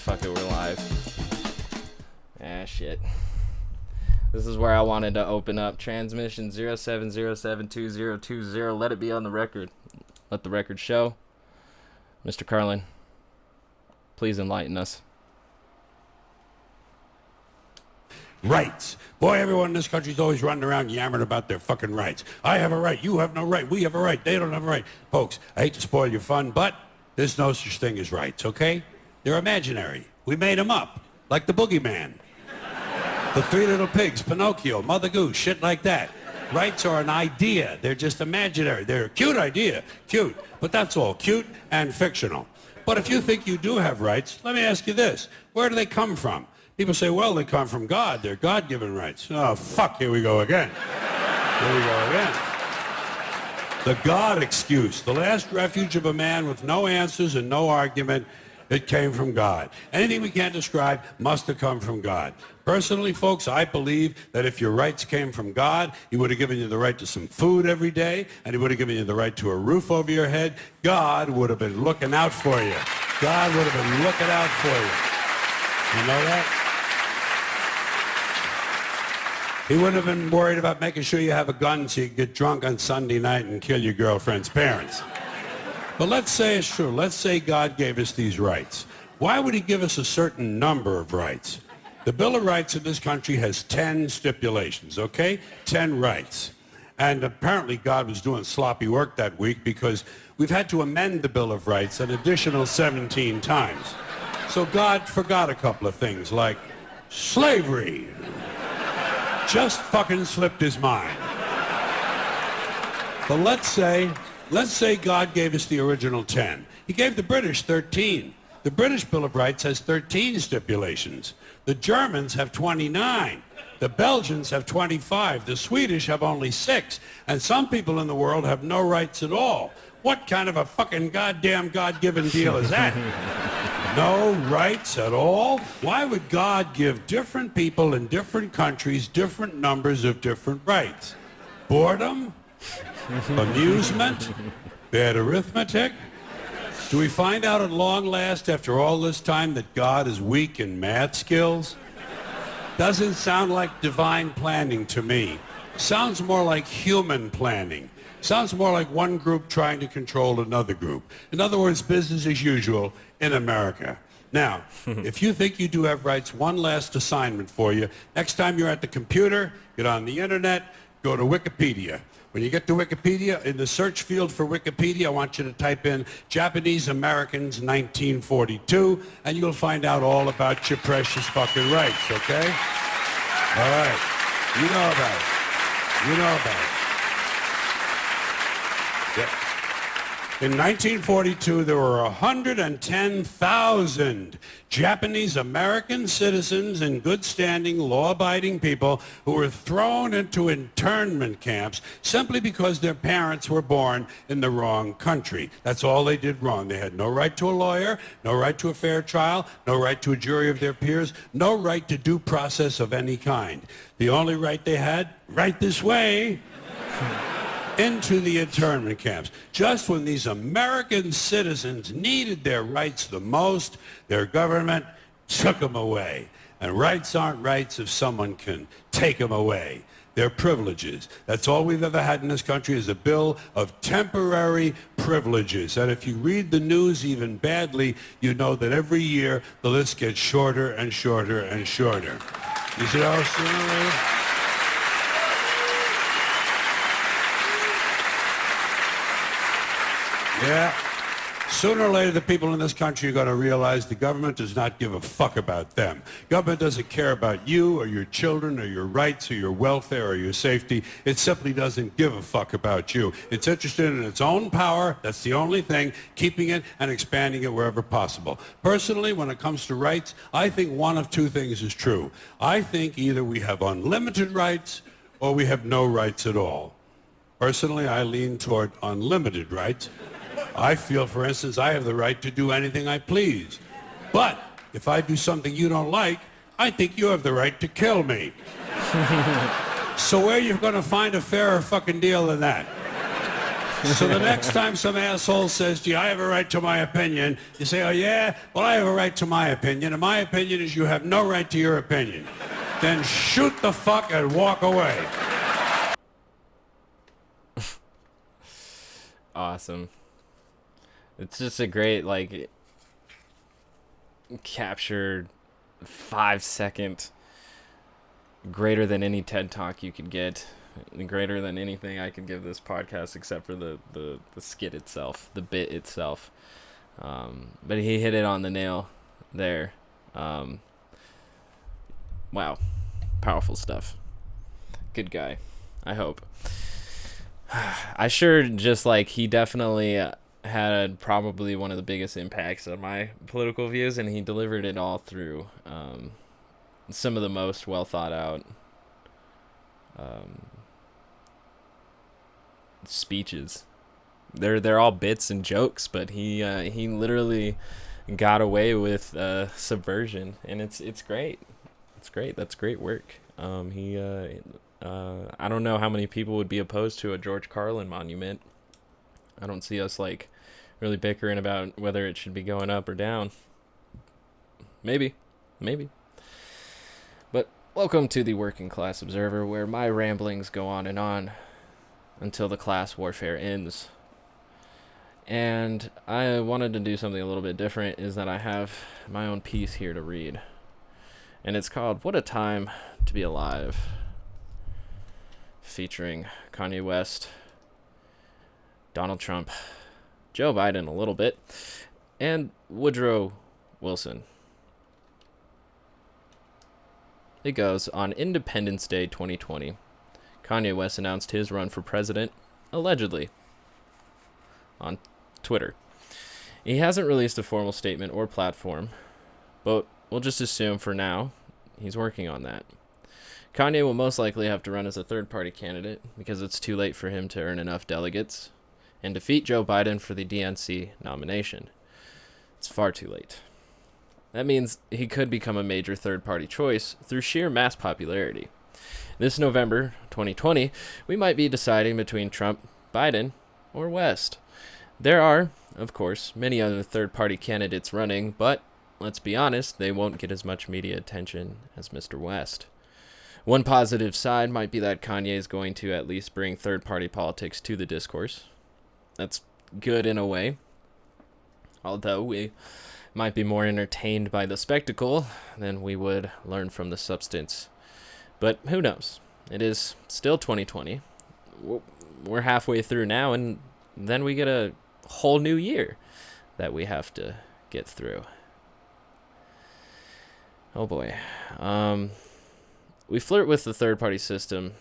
fuck it, we're live. Ah, shit. This is where I wanted to open up. Transmission 07072020. Let it be on the record. Let the record show. Mr. Carlin, please enlighten us. Rights. Boy, everyone in this country's always running around yammering about their fucking rights. I have a right, you have no right, we have a right, they don't have a right. Folks, I hate to spoil your fun, but there's no such thing as rights, okay? They're imaginary. We made them up, like the boogeyman. The Three Little Pigs, Pinocchio, Mother Goose, shit like that. Rights are an idea. They're just imaginary. They're a cute idea. Cute. But that's all. Cute and fictional. But if you think you do have rights, let me ask you this. Where do they come from? People say, well, they come from God. They're God-given rights. Oh, fuck, here we go again. Here we go again. The God excuse. The last refuge of a man with no answers and no argument. It came from God. Anything we can't describe must have come from God. Personally, folks, I believe that if your rights came from God, he would have given you the right to some food every day, and he would have given you the right to a roof over your head. God would have been looking out for you. God would have been looking out for you. You know that? He wouldn't have been worried about making sure you have a gun so you can get drunk on Sunday night and kill your girlfriend's parents. But let's say it's true. Let's say God gave us these rights. Why would he give us a certain number of rights? The Bill of Rights in this country has 10 stipulations, okay? 10 rights. And apparently God was doing sloppy work that week because we've had to amend the Bill of Rights an additional 17 times. So God forgot a couple of things like slavery. Just fucking slipped his mind. But let's say God gave us the original 10. He gave the British 13. The British Bill of Rights has 13 stipulations. The Germans have 29. The Belgians have 25. The Swedish have only 6. And some people in the world have no rights at all. What kind of a fucking goddamn God-given deal is that? No rights at all? Why would God give different people in different countries different numbers of different rights? Boredom? Amusement? Bad arithmetic? Do we find out at long last after all this time that God is weak in math skills? Doesn't sound like divine planning to me. Sounds more like human planning. Sounds more like one group trying to control another group. In other words, business as usual in America. Now, if you think you do have rights, one last assignment for you. Next time you're at the computer, get on the internet, go to Wikipedia. When you get to Wikipedia, in the search field for Wikipedia, I want you to type in Japanese Americans 1942, and you'll find out all about your precious fucking rights, okay? All right. You know about it. You know about it. Yeah. In 1942, there were 110,000 Japanese American citizens and good-standing, law-abiding people who were thrown into internment camps simply because their parents were born in the wrong country. That's all they did wrong. They had no right to a lawyer, no right to a fair trial, no right to a jury of their peers, no right to due process of any kind. The only right they had, right this way, into the internment camps. Just when these American citizens needed their rights the most, their government took them away. And rights aren't rights if someone can take them away. They're privileges. That's all we've ever had in this country is a bill of temporary privileges. And if you read the news even badly, you know that every year the list gets shorter and shorter and shorter. You see how sooner or later? Yeah. Sooner or later, the people in this country are going to realize the government does not give a fuck about them. Government doesn't care about you or your children or your rights or your welfare or your safety. It simply doesn't give a fuck about you. It's interested in its own power. That's the only thing, keeping it and expanding it wherever possible. Personally, when it comes to rights, I think one of two things is true. I think either we have unlimited rights or we have no rights at all. Personally, I lean toward unlimited rights. I feel, for instance, I have the right to do anything I please. But if I do something you don't like, I think you have the right to kill me. So where are you going to find a fairer fucking deal than that? So the next time some asshole says to you, I have a right to my opinion, you say, oh yeah? Well, I have a right to my opinion, and my opinion is you have no right to your opinion. Then shoot the fuck and walk away. Awesome. It's just a great, like, captured 5-second, greater than any TED Talk you could get, greater than anything I could give this podcast except for the skit itself, the bit itself. But he hit it on the nail there. Wow. Powerful stuff. Good guy. I hope. I sure just like he definitely had probably one of the biggest impacts on my political views, and he delivered it all through some of the most well thought out speeches. They're all bits and jokes, but he literally got away with subversion, and it's great. It's great. That's great work. I don't know how many people would be opposed to a George Carlin monument. I don't see us like really bickering about whether it should be going up or down. Maybe. But welcome to the Working Class Observer, where my ramblings go on and on until the class warfare ends. And I wanted to do something a little bit different, is that I have my own piece here to read. And it's called What a Time to Be Alive, featuring Kanye West, Donald Trump, Joe Biden a little bit, and Woodrow Wilson. It goes, on Independence Day 2020, Kanye West announced his run for president, allegedly, on Twitter. He hasn't released a formal statement or platform, but we'll just assume for now he's working on that. Kanye will most likely have to run as a third-party candidate because it's too late for him to earn enough delegates and defeat Joe Biden for the DNC nomination. It's far too late. That means he could become a major third-party choice through sheer mass popularity. This November 2020, we might be deciding between Trump, Biden, or West. There are, of course, many other third-party candidates running, but let's be honest, they won't get as much media attention as Mr. West. One positive side might be that Kanye is going to at least bring third-party politics to the discourse. That's good in a way, although we might be more entertained by the spectacle than we would learn from the substance. But who knows? It is still 2020. We're halfway through now, and then we get a whole new year that we have to get through. Oh boy. We flirt with the third-party system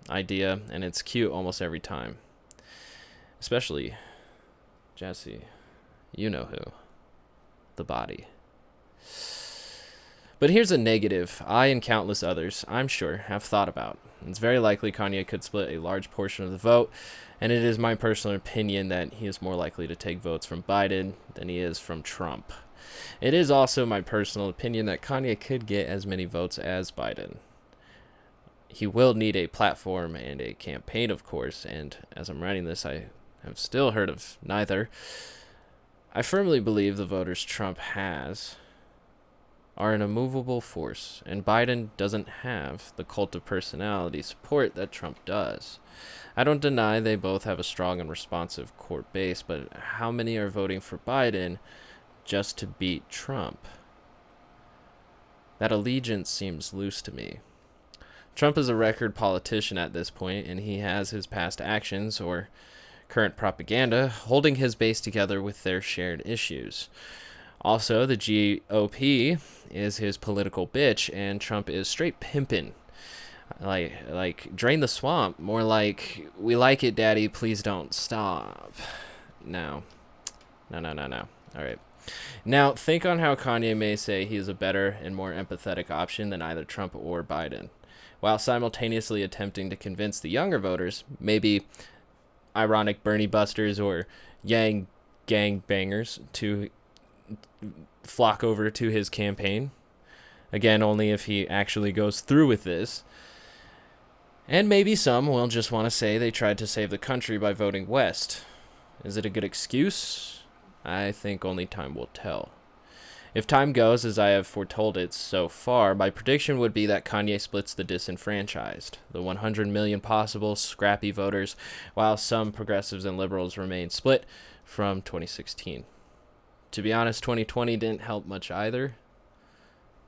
idea, and it's cute almost every time. Especially Jesse. You know who. The body. But here's a negative I and countless others, I'm sure, have thought about. It's very likely Kanye could split a large portion of the vote, and it is my personal opinion that he is more likely to take votes from Biden than he is from Trump. It is also my personal opinion that Kanye could get as many votes as Biden. He will need a platform and a campaign, of course, and as I'm writing this, I have still heard of neither. I firmly believe the voters Trump has are an immovable force, and Biden doesn't have the cult of personality support that Trump does. I don't deny they both have a strong and responsive core base, but how many are voting for Biden just to beat Trump? That allegiance seems loose to me. Trump is a record politician at this point, and he has his past actions or current propaganda holding his base together with their shared issues. Also, the GOP is his political bitch, and Trump is straight pimpin'. Like drain the swamp. More like, we like it, daddy, please don't stop. No. All right. Now, think on how Kanye may say he is a better and more empathetic option than either Trump or Biden, while simultaneously attempting to convince the younger voters, maybe ironic Bernie busters or Yang gang bangers, to flock over to his campaign. Again, only if he actually goes through with this. And maybe some will just want to say they tried to save the country by voting West. Is it a good excuse? I think only time will tell. If time goes as I have foretold it so far, my prediction would be that Kanye splits the disenfranchised, the 100 million possible scrappy voters, while some progressives and liberals remain split from 2016. To be honest, 2020 didn't help much either.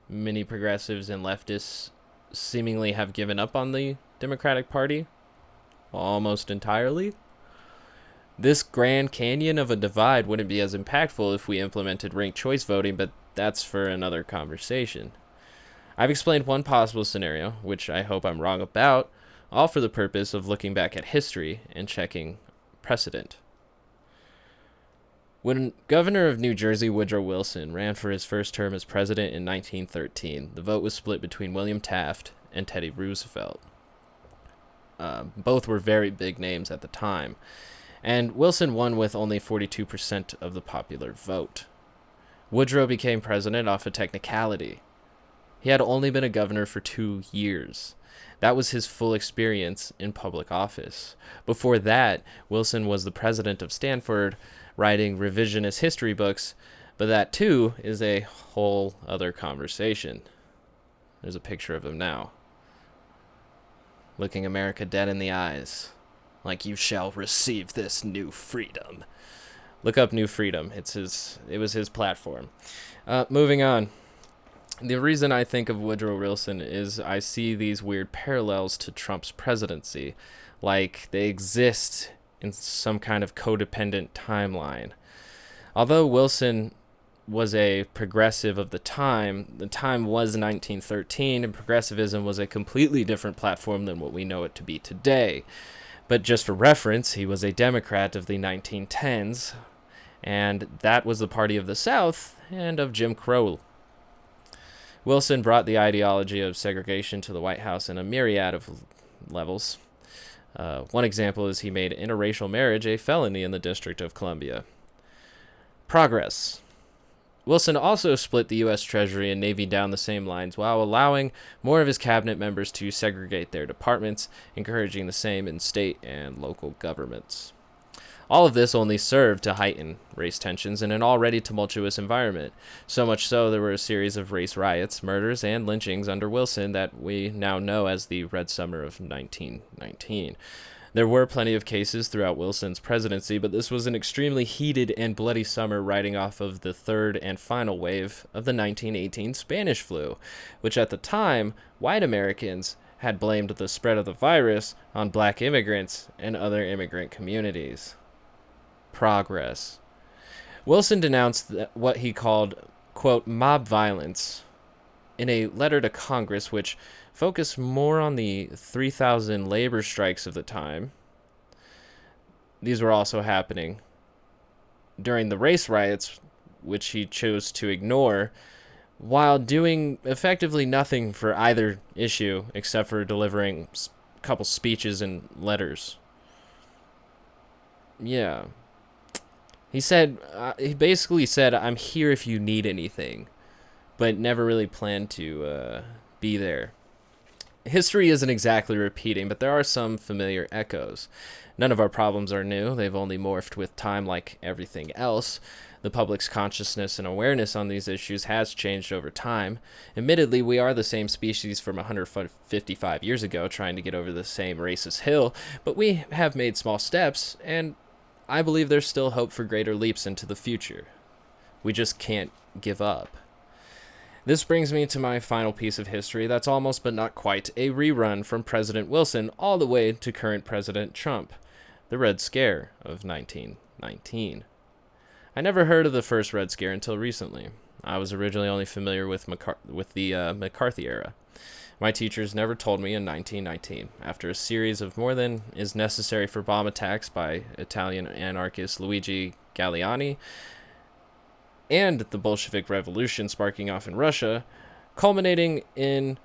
Many progressives and leftists seemingly have given up on the Democratic Party almost entirely. This Grand Canyon of a divide wouldn't be as impactful if we implemented ranked choice voting, but that's for another conversation. I've explained one possible scenario, which I hope I'm wrong about, all for the purpose of looking back at history and checking precedent. When Governor of New Jersey Woodrow Wilson ran for his first term as president in 1913, the vote was split between William Taft and Teddy Roosevelt. Both were very big names at the time, and Wilson won with only 42% of the popular vote. Woodrow became president off a technicality. He had only been a governor for 2 years. That was his full experience in public office. Before that, Wilson was the president of Stanford, writing revisionist history books, but that too is a whole other conversation. There's a picture of him now, looking America dead in the eyes, like you shall receive this new freedom. Look up New Freedom. It was his platform. Moving on. The reason I think of Woodrow Wilson is I see these weird parallels to Trump's presidency, like they exist in some kind of codependent timeline. Although Wilson was a progressive of the time was 1913, and progressivism was a completely different platform than what we know it to be today. But just for reference, he was a Democrat of the 1910s, and that was the party of the South and of Jim Crow. Wilson brought the ideology of segregation to the White House in a myriad of levels. One example is he made interracial marriage a felony in the District of Columbia. Progress. Wilson also split the U.S. Treasury and Navy down the same lines while allowing more of his cabinet members to segregate their departments, encouraging the same in state and local governments. All of this only served to heighten race tensions in an already tumultuous environment. So much so, there were a series of race riots, murders, and lynchings under Wilson that we now know as the Red Summer of 1919. There were plenty of cases throughout Wilson's presidency, but this was an extremely heated and bloody summer riding off of the third and final wave of the 1918 Spanish flu, which at the time, white Americans had blamed the spread of the virus on black immigrants and other immigrant communities. Progress. Wilson denounced what he called, quote, mob violence in a letter to Congress, which focused more on the 3,000 labor strikes of the time. These were also happening during the race riots, which he chose to ignore, while doing effectively nothing for either issue except for delivering a couple speeches and letters. Yeah. He basically said, I'm here if you need anything, but never really planned to be there. History isn't exactly repeating, but there are some familiar echoes. None of our problems are new. They've only morphed with time like everything else. The public's consciousness and awareness on these issues has changed over time. Admittedly, we are the same species from 155 years ago trying to get over the same racist hill, but we have made small steps, and I believe there's still hope for greater leaps into the future. We just can't give up. This brings me to my final piece of history that's almost but not quite a rerun from President Wilson all the way to current President Trump, the Red Scare of 1919. I never heard of the first Red Scare until recently. I was originally only familiar with the McCarthy era. My teachers never told me in 1919, after a series of more than is necessary for bomb attacks by Italian anarchist Luigi Galliani, and the Bolshevik Revolution sparking off in Russia, culminating in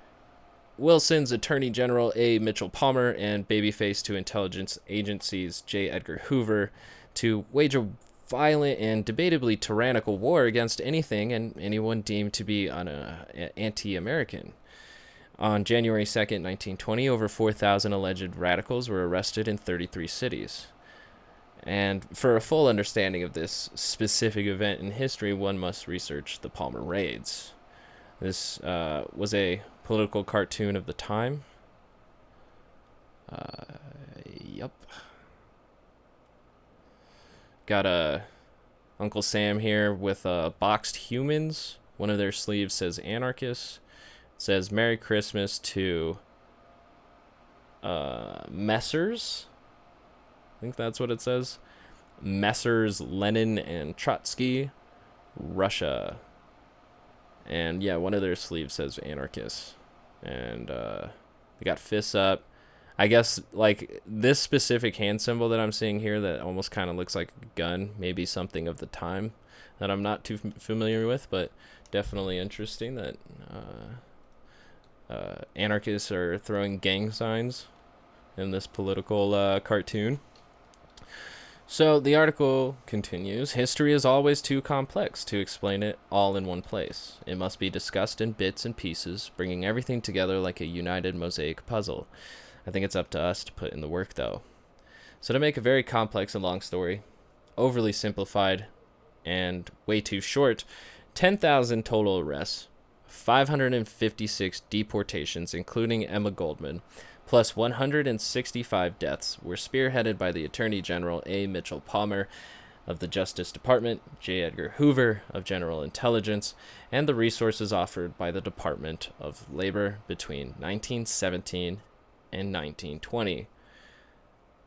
Wilson's Attorney General A. Mitchell Palmer and babyface to intelligence agencies J. Edgar Hoover to wage a violent and debatably tyrannical war against anything and anyone deemed to be anti-American. On January 2nd, 1920, over 4,000 alleged radicals were arrested in 33 cities. And for a full understanding of this specific event in history, one must research the Palmer Raids. This was a political cartoon of the time. Yup. Got a Uncle Sam here with boxed humans. One of their sleeves says anarchists. It says Merry Christmas to Messrs. I think that's what it says. Messrs. Lenin and Trotsky, Russia. And yeah, one of their sleeves says anarchists. And they got fists up. I guess like this specific hand symbol that I'm seeing here that almost kind of looks like a gun, maybe something of the time that I'm not too familiar with, but definitely interesting that anarchists are throwing gang signs in this political cartoon. So the article continues, history is always too complex to explain it all in one place. It must be discussed in bits and pieces, bringing everything together like a united mosaic puzzle. I think it's up to us to put in the work, though. So to make a very complex and long story, overly simplified and way too short, 10,000 total arrests, 556 deportations, including Emma Goldman, plus 165 deaths were spearheaded by the Attorney General A. Mitchell Palmer of the Justice Department, J. Edgar Hoover of General Intelligence, and the resources offered by the Department of Labor between 1917 and 1920.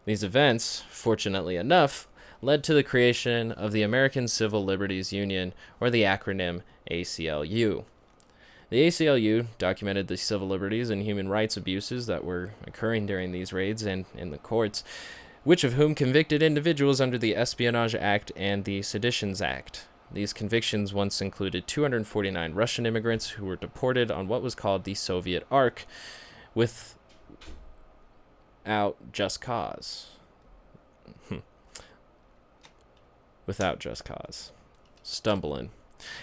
These events, fortunately enough, led to the creation of the American Civil Liberties Union, or the acronym ACLU. The ACLU documented the civil liberties and human rights abuses that were occurring during these raids and in the courts, which of whom convicted individuals under the Espionage Act and the Seditions Act. These convictions once included 249 Russian immigrants who were deported on what was called the Soviet Ark without just cause. Without just cause. Stumbling.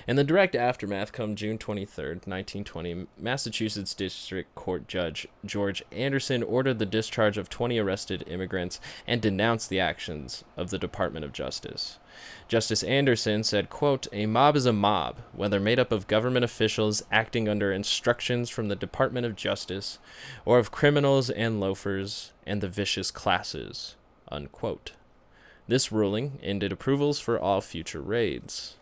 In the direct aftermath, come June 23rd, 1920, Massachusetts District Court Judge George Anderson ordered the discharge of 20 arrested immigrants and denounced the actions of the Department of Justice. Justice Anderson said, quote, "A mob is a mob, whether made up of government officials acting under instructions from the Department of Justice or of criminals and loafers and the vicious classes," unquote. This ruling ended approvals for all future raids.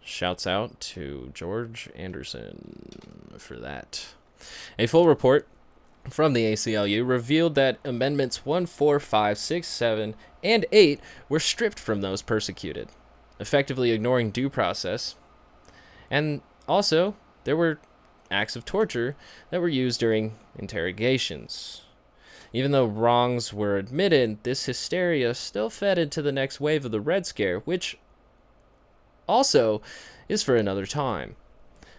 Shouts out to George Anderson for that. A full report from the ACLU revealed that Amendments 1, 4, 5, 6, 7, and 8 were stripped from those persecuted, effectively ignoring due process. And also, there were acts of torture that were used during interrogations. Even though wrongs were admitted, this hysteria still fed into the next wave of the Red Scare, which also is for another time.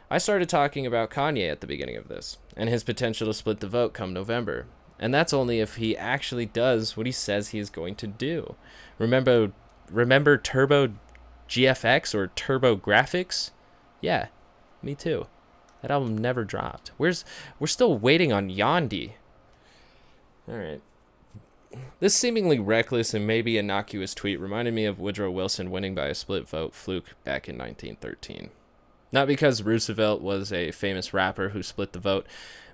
I started talking about Kanye at the beginning of this, and his potential to split the vote come November. And that's only if he actually does what he says he is going to do. Remember Turbo GFX or Turbo Graphics? Yeah, me too. That album never dropped. We're still waiting on Yandhi. Alright. This seemingly reckless and maybe innocuous tweet reminded me of Woodrow Wilson winning by a split vote fluke back in 1913. Not because Roosevelt was a famous rapper who split the vote,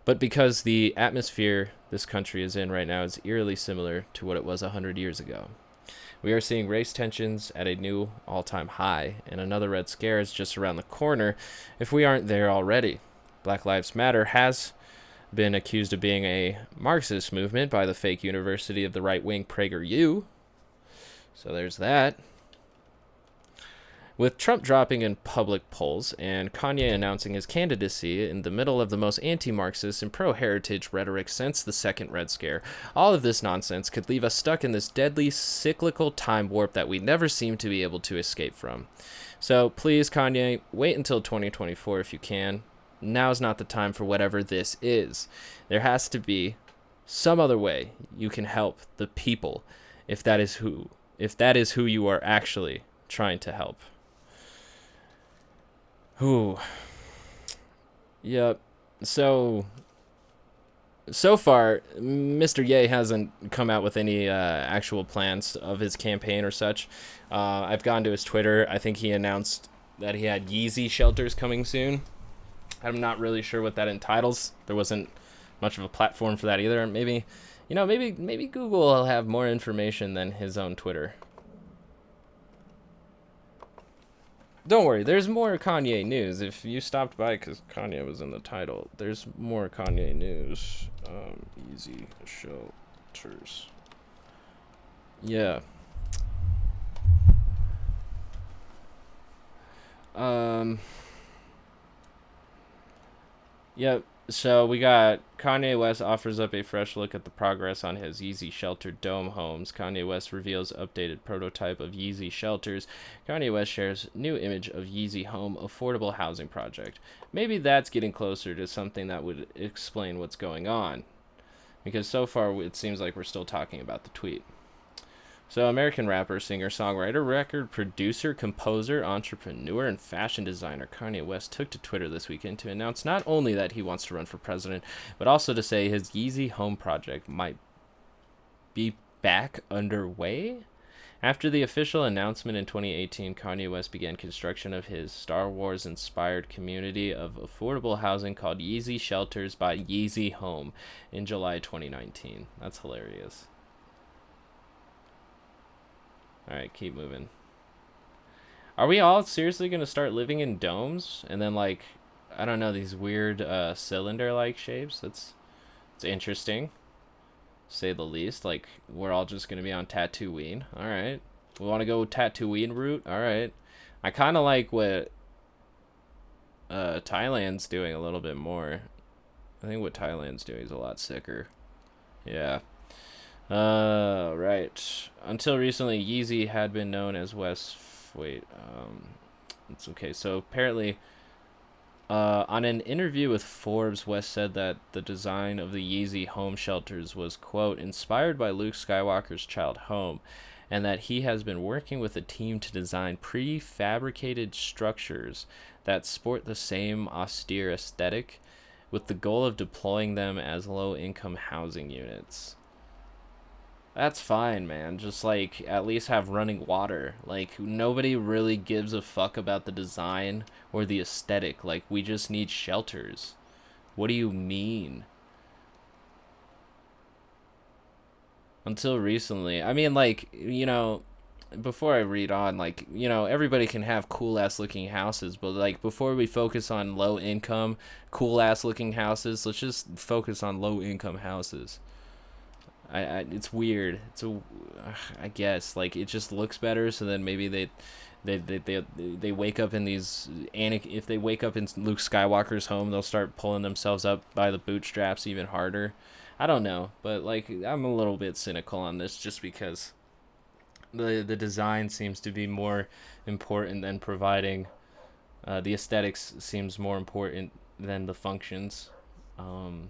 but because the atmosphere this country is in right now is eerily similar to what it was 100 years ago. We are seeing race tensions at a new all-time high, and another Red Scare is just around the corner if we aren't there already. Black Lives Matter has been accused of being a Marxist movement by the fake University of the right-wing PragerU. So there's that. With Trump dropping in public polls and Kanye announcing his candidacy in the middle of the most anti-Marxist and pro-heritage rhetoric since the second Red Scare, all of this nonsense could leave us stuck in this deadly cyclical time warp that we never seem to be able to escape from. So please, Kanye, wait until 2024 if you can. Now's not the time for whatever this is. There has to be some other way you can help the people if that is who you are actually trying to help. Ooh. Yep. So so far, Mr. Ye hasn't come out with any actual plans of his campaign or such. I've gone to his Twitter. I think he announced that he had Yeezy shelters coming soon. I'm not really sure what that entitles. There wasn't much of a platform for that either. Maybe, maybe Google will have more information than his own Twitter. Don't worry, there's more Kanye news. If you stopped by because Kanye was in the title, there's more Kanye news. Easy shelters. Yeah. Um. Yep. So we got Kanye West offers up a fresh look at the progress on his Yeezy Shelter Dome homes. Kanye West reveals updated prototype of Yeezy shelters. Kanye West shares new image of Yeezy Home affordable housing project. Maybe that's getting closer to something that would explain what's going on. Because so far it seems like we're still talking about the tweet. So, American rapper, singer, songwriter, record producer, composer, entrepreneur, and fashion designer Kanye West took to Twitter this weekend to announce not only that he wants to run for president, but also to say his Yeezy Home project might be back underway. After the official announcement in 2018, Kanye West began construction of his Star Wars inspired community of affordable housing called Yeezy Shelters by Yeezy Home in July 2019. That's hilarious. All right, keep moving. Are we all seriously gonna start living in domes and then like, I don't know, these weird cylinder-like shapes? It's interesting, to say the least. Like we're all just gonna be on Tatooine. All right, we want to go Tatooine route. All right, I kind of like what Thailand's doing a little bit more. I think what Thailand's doing is a lot sicker. Yeah. Right. Until recently, Yeezy had been known as West. Wait, it's okay. So apparently, on an interview with Forbes, West said that the design of the Yeezy home shelters was, quote, inspired by Luke Skywalker's child home, and that he has been working with a team to design prefabricated structures that sport the same austere aesthetic, with the goal of deploying them as low income housing units. That's fine, man. Just like at least have running water. Like nobody really gives a fuck about the design or the aesthetic. Like we just need shelters. What do you mean? Until recently. I mean like, before I read on, like, everybody can have cool ass looking houses, but like before we focus on low income cool ass looking houses, let's just focus on low income houses. It's weird. I guess like it just looks better. So then maybe they wake up in these if they wake up in Luke Skywalker's home, they'll start pulling themselves up by the bootstraps even harder. I don't know, but like I'm a little bit cynical on this just because the design seems to be more important than providing. The aesthetics seems more important than the functions. Um,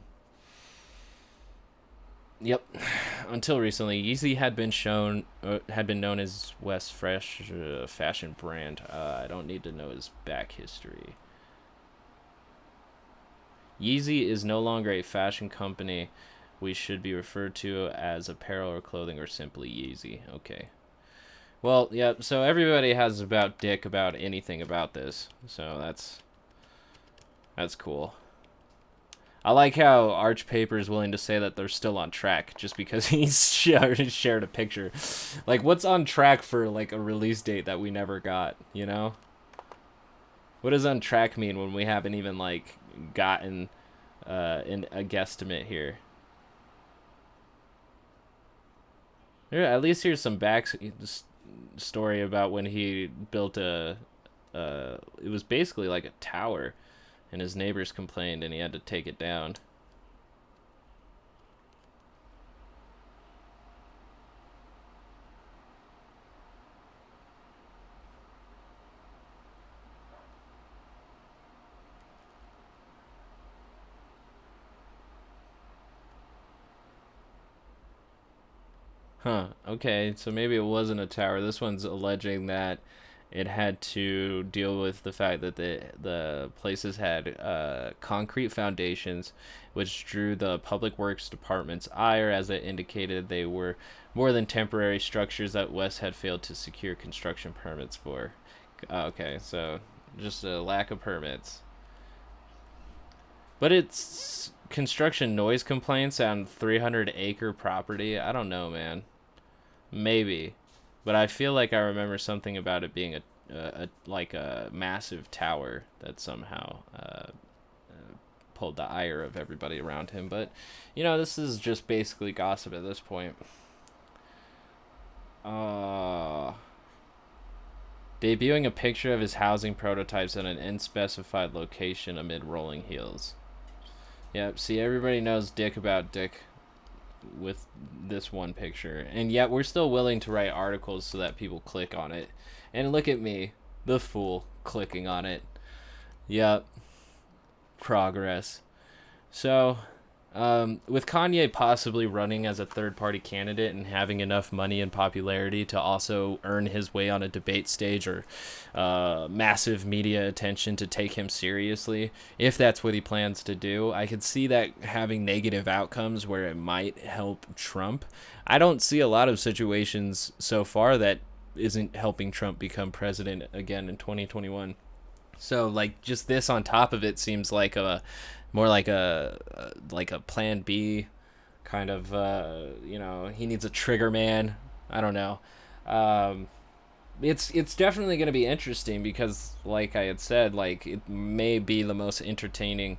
Yep. Until recently, Yeezy had been known as West Fresh fashion brand. I don't need to know his back history. Yeezy is no longer a fashion company. We should be referred to as apparel or clothing or simply Yeezy. Okay. Well, yeah. So everybody has about dick about anything about this. So that's cool. I like how Arch Paper is willing to say that they're still on track just because he's shared a picture. Like, what's on track for, like, a release date that we never got, you know? What does on track mean when we haven't even, like, gotten a guesstimate here? At least here's some back story about when he built it was basically like a tower, and his neighbors complained and he had to take it down. Huh. Okay, so maybe it wasn't a tower. This one's alleging that It had to deal with the fact that the places had concrete foundations, which drew the public works department's ire, as it indicated they were more than temporary structures that West had failed to secure construction permits for. Okay, so just a lack of permits. But it's construction noise complaints on 300-acre property. I don't know, man. Maybe, but I feel like I remember something about it being a like a massive tower that somehow pulled the ire of everybody around him. But this is just basically gossip at this point. Debuting a picture of his housing prototypes at an unspecified location amid rolling hills. Yep, see, everybody knows dick about dick with this one picture, and yet we're still willing to write articles so that people click on it. And look at me, the fool, clicking on it. Yep, progress. So with Kanye possibly running as a third-party candidate and having enough money and popularity to also earn his way on a debate stage or massive media attention to take him seriously, if that's what he plans to do, I could see that having negative outcomes where it might help Trump. I don't see a lot of situations so far that isn't helping Trump become president again in 2021. So like just this on top of it seems like a more like a plan B kind of he needs a trigger man. I don't know. It's definitely going to be interesting because like I had said, like it may be the most entertaining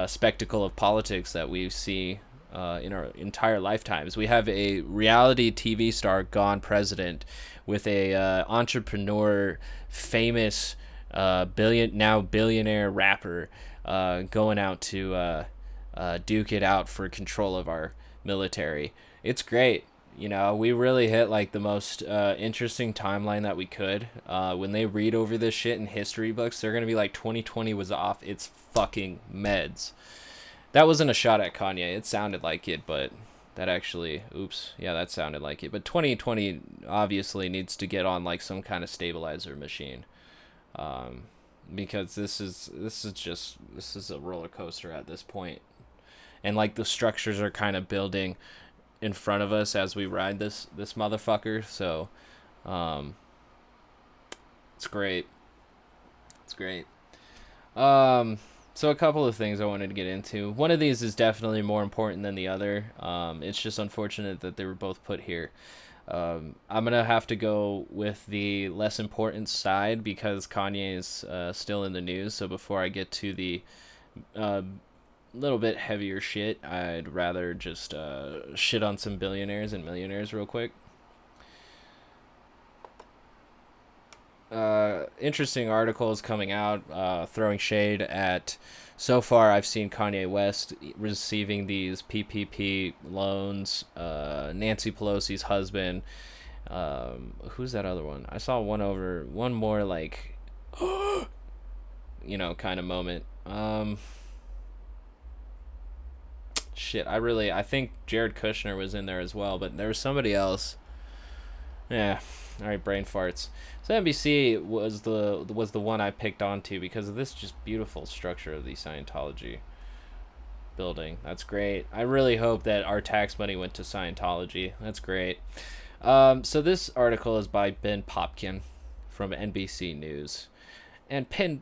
spectacle of politics that we see in our entire lifetimes. We have a reality TV star gone president with a entrepreneur, famous billionaire rapper going out to duke it out for control of our military. It's great. We really hit like the most interesting timeline that we could. When they read over this shit in history books, they're gonna be like 2020 was off its fucking meds. That wasn't a shot at Kanye. It sounded like it, but that actually, oops, yeah, that sounded like it. But 2020 obviously needs to get on like some kind of stabilizer machine. Because this is a roller coaster at this point, and like the structures are kind of building in front of us as we ride this motherfucker. So, it's great. It's great. So a couple of things I wanted to get into. One of these is definitely more important than the other. It's just unfortunate that they were both put here. I'm gonna have to go with the less important side because Kanye is still in the news. So before I get to the little bit heavier shit, I'd rather just shit on some billionaires and millionaires real quick. Interesting articles coming out throwing shade at. So far, I've seen Kanye West receiving these PPP loans. Nancy Pelosi's husband. Who's that other one? I saw one more like, kind of moment. Shit, I think Jared Kushner was in there as well, but there was somebody else. Yeah. All right, brain farts. So NBC was the one I picked onto because of this just beautiful structure of the Scientology building. That's great. I really hope that our tax money went to Scientology. That's great. So this article is by Ben Popkin from NBC News, and Ben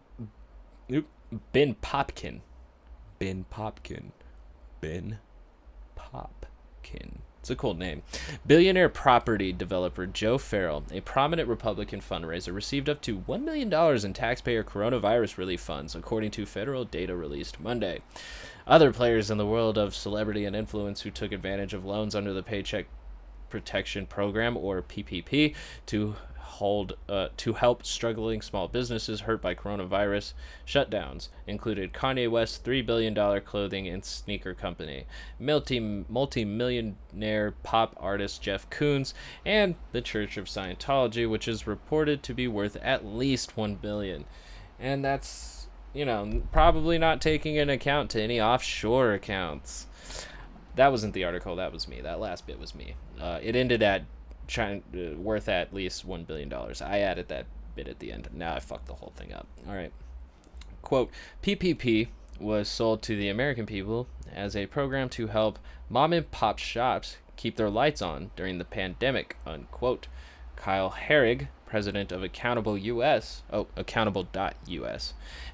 Popkin. It's a cool name. Billionaire property developer Joe Farrell, a prominent Republican fundraiser, received up to $1 million in taxpayer coronavirus relief funds, according to federal data released Monday. Other players in the world of celebrity and influence who took advantage of loans under the Paycheck Protection Program, or PPP, to help struggling small businesses hurt by coronavirus shutdowns included Kanye West's $3 billion clothing and sneaker company, multi-millionaire pop artist Jeff Koons, and the Church of Scientology, which is reported to be worth at least $1 billion. And that's, probably not taking into account to any offshore accounts. That wasn't the article, that was me. That last bit was me. It ended at worth at least $1 billion. I added that bit at the end. Now I fucked the whole thing up. All right. Quote, PPP was sold to the American people as a program to help mom and pop shops keep their lights on during the pandemic, unquote. Kyle Herrig, president of Accountable.us,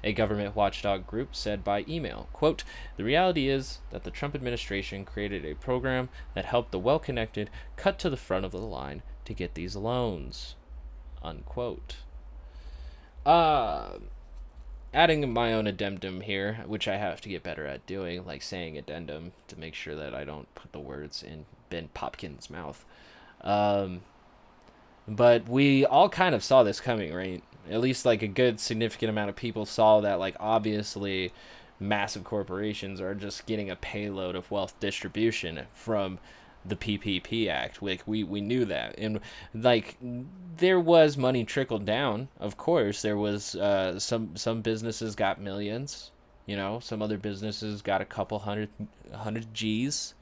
a government watchdog group, said by email, quote, the reality is that the Trump administration created a program that helped the well-connected cut to the front of the line to get these loans, unquote. Adding my own addendum here, which I have to get better at doing, like saying addendum to make sure that I don't put the words in Ben Popkin's mouth. But we all kind of saw this coming, right? At least like a good significant amount of people saw that, like, obviously massive corporations are just getting a payload of wealth distribution from the PPP Act. Like, we knew that. And like, there was money trickled down. Of course, there was some businesses got millions, you know, some other businesses got a couple hundred G's.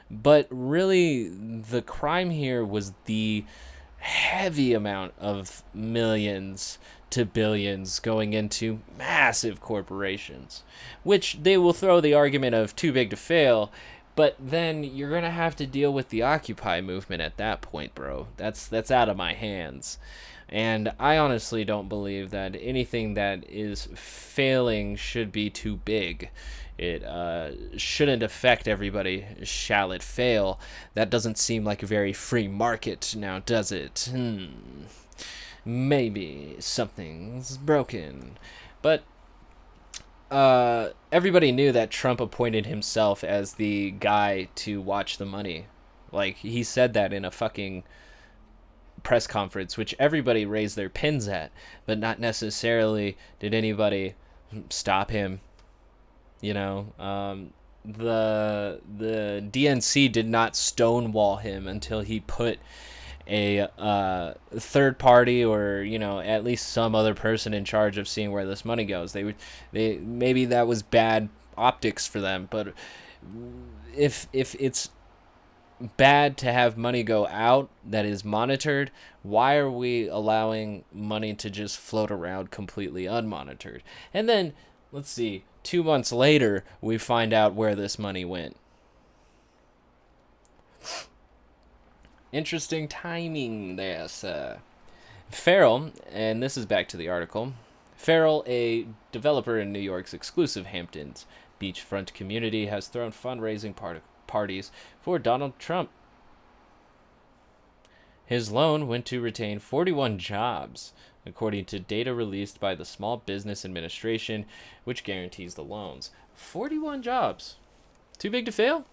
But really, the crime here was the heavy amount of millions to billions going into massive corporations, which they will throw the argument of too big to fail. But then you're going to have to deal with the Occupy movement at that point, bro. That's out of my hands. And I honestly don't believe that anything that is failing should be too big. It shouldn't affect everybody. Shall it fail? That doesn't seem like a very free market now, does it? Maybe something's broken. But everybody knew that Trump appointed himself as the guy to watch the money. Like, he said that in a fucking press conference, which everybody raised their pins at, but not necessarily did anybody stop him. You know, the DNC did not stonewall him until he put a third party, or, you know, at least some other person in charge of seeing where this money goes. They maybe that was bad optics for them, but if it's bad to have money go out that is monitored, why are we allowing money to just float around completely unmonitored? And then, let's see, 2 months later, we find out where this money went. Interesting timing there, sir. Farrell, and this is back to the article. Farrell, a developer in New York's exclusive Hamptons beachfront community, has thrown fundraising parties for Donald Trump. His loan went to retain 41 jobs, according to data released by the Small Business Administration, which guarantees the loans. 41 jobs. Too big to fail?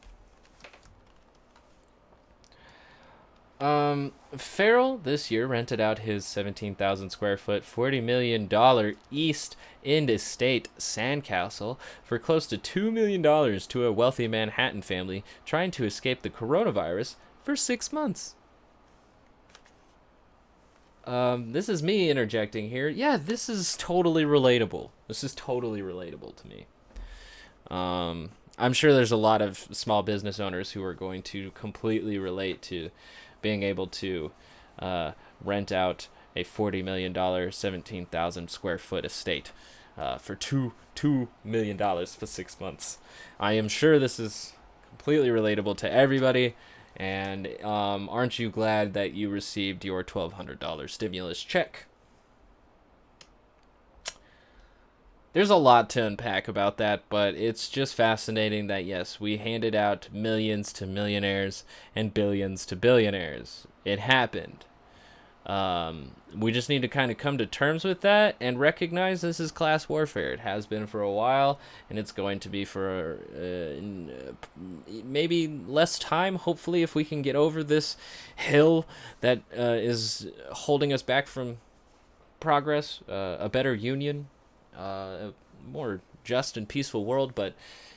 Farrell this year rented out his 17,000 square foot, $40 million East End estate sandcastle for close to $2 million to a wealthy Manhattan family trying to escape the coronavirus for 6 months. This is me interjecting here. Yeah, this is totally relatable. This is totally relatable to me. I'm sure there's a lot of small business owners who are going to completely relate to being able to rent out a $40 million, 17,000 square foot estate for $2 million for 6 months. I am sure this is completely relatable to everybody. And aren't you glad that you received your $1,200 stimulus check? There's a lot to unpack about that, but it's just fascinating that, yes, we handed out millions to millionaires and billions to billionaires. It happened. We just need to kind of come to terms with that and recognize this is class warfare. It has been for a while, and it's going to be for maybe less time, hopefully, if we can get over this hill that is holding us back from progress, a better union, a more just and peaceful world. But,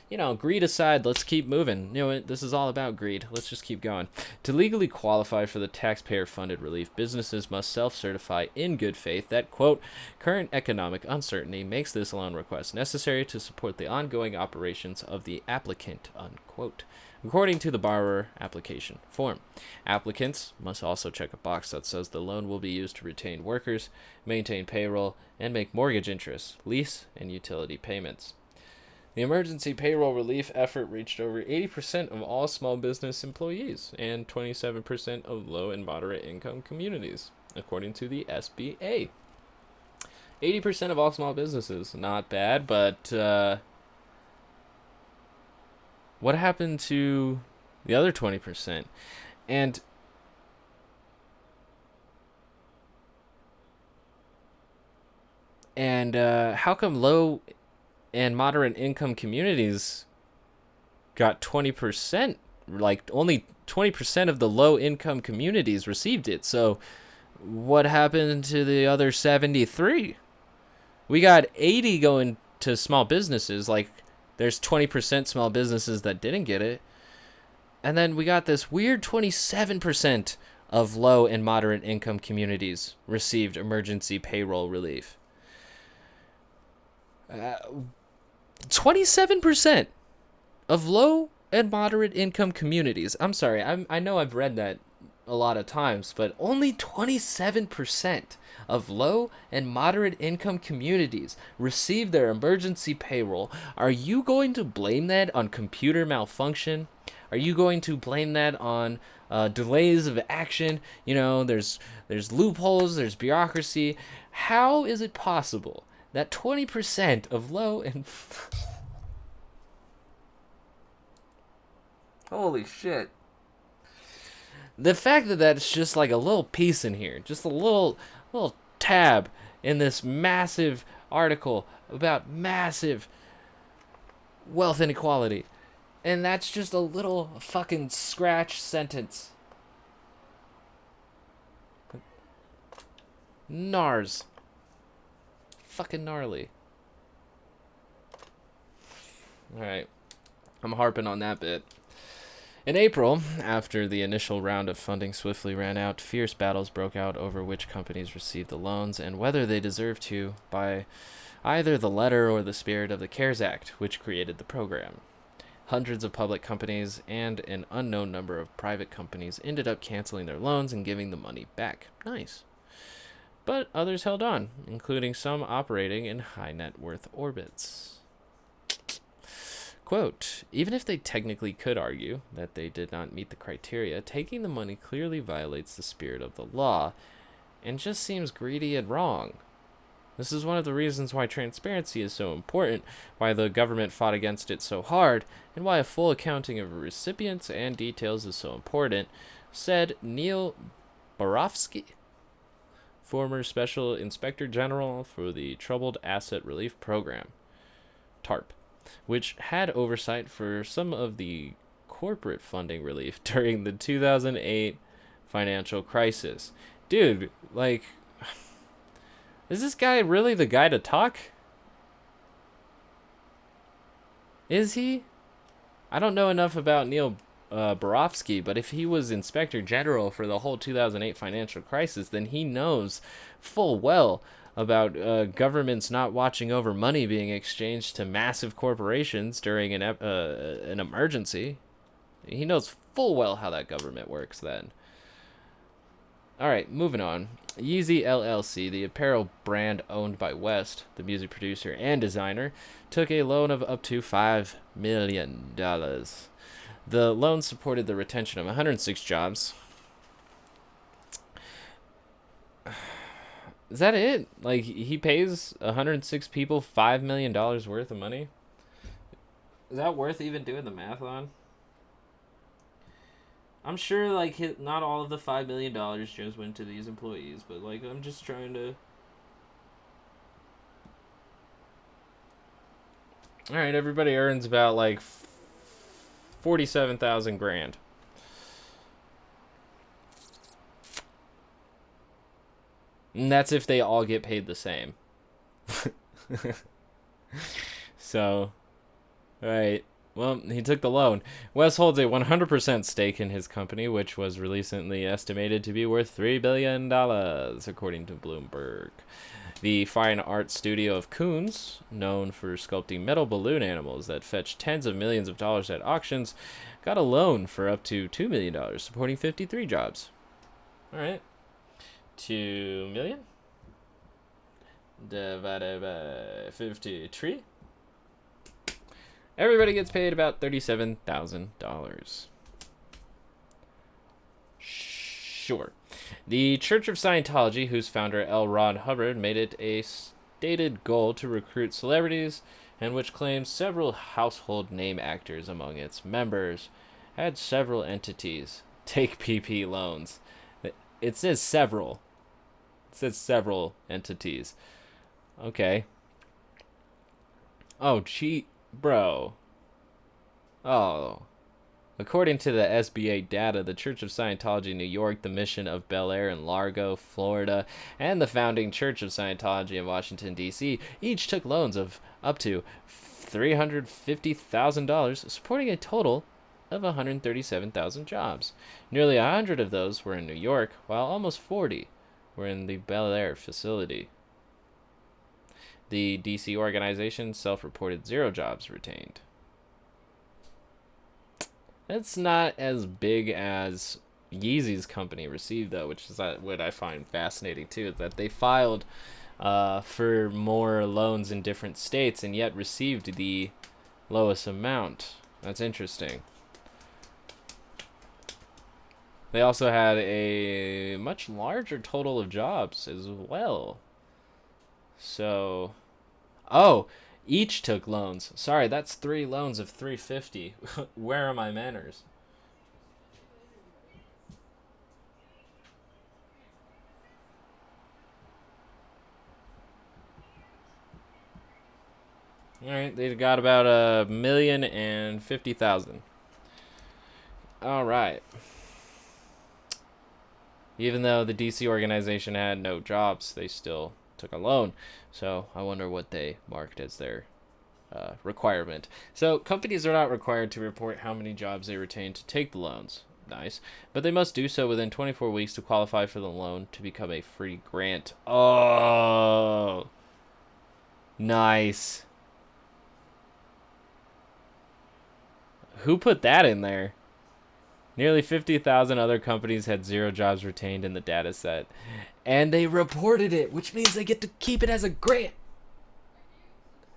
you know, greed aside, let's keep moving. You know, this is all about greed. Let's just keep going. To legally qualify for the taxpayer-funded relief, businesses must self-certify in good faith that, quote, current economic uncertainty makes this loan request necessary to support the ongoing operations of the applicant, unquote. according to the borrower application form. Applicants must also check a box that says the loan will be used to retain workers, maintain payroll, and make mortgage interest, lease, and utility payments. The emergency payroll relief effort reached over 80% of all small business employees and 27% of low and moderate income communities, according to the SBA. 80% of all small businesses, not bad, but what happened to the other 20%? And how come low and moderate income communities got 20%? Like, only 20% of the low income communities received it. So what happened to the other 73? We got 80 going to small businesses. Like, there's 20% small businesses that didn't get it. And then we got this weird 27% of low and moderate income communities received emergency payroll relief. 27% of low and moderate income communities. I'm sorry, I know I've read that a lot of times, but only 27% of low and moderate income communities receive their emergency payroll. Are you going to blame that on computer malfunction? Are you going to blame that on delays of action? You know, there's loopholes, there's bureaucracy. How is it possible that 20% of low and... Holy shit. The fact that that's just like a little piece in here, just a little tab in this massive article about massive wealth inequality, and that's just a little fucking scratch sentence. Nars. Fucking gnarly. Alright. I'm harping on that bit. In April, after the initial round of funding swiftly ran out, fierce battles broke out over which companies received the loans and whether they deserved to by either the letter or the spirit of the CARES Act, which created the program. Hundreds of public companies and an unknown number of private companies ended up canceling their loans and giving the money back. Nice. But others held on, including some operating in high net worth orbits. Quote, even if they technically could argue that they did not meet the criteria, taking the money clearly violates the spirit of the law and just seems greedy and wrong. This is one of the reasons why transparency is so important, why the government fought against it so hard, and why a full accounting of recipients and details is so important, said Neil Barofsky, former Special Inspector General for the Troubled Asset Relief Program, TARP, which had oversight for some of the corporate funding relief during the 2008 financial crisis. Dude, like, is this guy really the guy to talk? Is he? I don't know enough about Neil Barofsky, but if he was Inspector General for the whole 2008 financial crisis, then he knows full well about governments not watching over money being exchanged to massive corporations during an emergency. He knows full well how that government works then. All right, moving on. Yeezy LLC, the apparel brand owned by West, the music producer and designer, took a loan of up to $5 million. The loan supported the retention of 106 jobs. Is that it? Like, he pays 106 people $5 million worth of money? Is that worth even doing the math on? I'm sure, like, not all of the $5 million just went to these employees, but, like, I'm just trying to... Alright, everybody earns about, like, 47,000 grand. And that's if they all get paid the same. So, alright. Well, he took the loan. Wes holds a 100% stake in his company, which was recently estimated to be worth $3 billion, according to Bloomberg. The fine art studio of Coons, known for sculpting metal balloon animals that fetch tens of millions of dollars at auctions, got a loan for up to $2 million, supporting 53 jobs. All right. 2 million divided by 53. Everybody gets paid about $37,000. Sure. The Church of Scientology, whose founder L. Ron Hubbard made it a stated goal to recruit celebrities, and which claims several household name actors among its members, had several entities take PP loans. It says several. It says several entities. Okay. Oh, cheat, bro. Oh. According to the SBA data, the Church of Scientology New York, the Mission of Bel Air in Largo, Florida, and the founding Church of Scientology in Washington, D.C. each took loans of up to $350,000, supporting a total of 137,000 jobs. Nearly 100 of those were in New York, while almost 40 were in the Bel Air facility. The D.C. organization self-reported 0 jobs retained. It's not as big as Yeezy's company received, though, which is what I find fascinating, too, is that they filed for more loans in different states and yet received the lowest amount. That's interesting. They also had a much larger total of jobs as well. So, oh, each took loans. Sorry, that's 3 loans of $350. Where are my manners? All right, they got about $1,050,000. All right. Even though the DC organization had no jobs, they still took a loan. So I wonder what they marked as their requirement. So companies are not required to report how many jobs they retain to take the loans. Nice. But they must do so within 24 weeks to qualify for the loan to become a free grant. Oh, nice. Who put that in there? Nearly 50,000 other companies had 0 jobs retained in the data set. And they reported it, which means they get to keep it as a grant.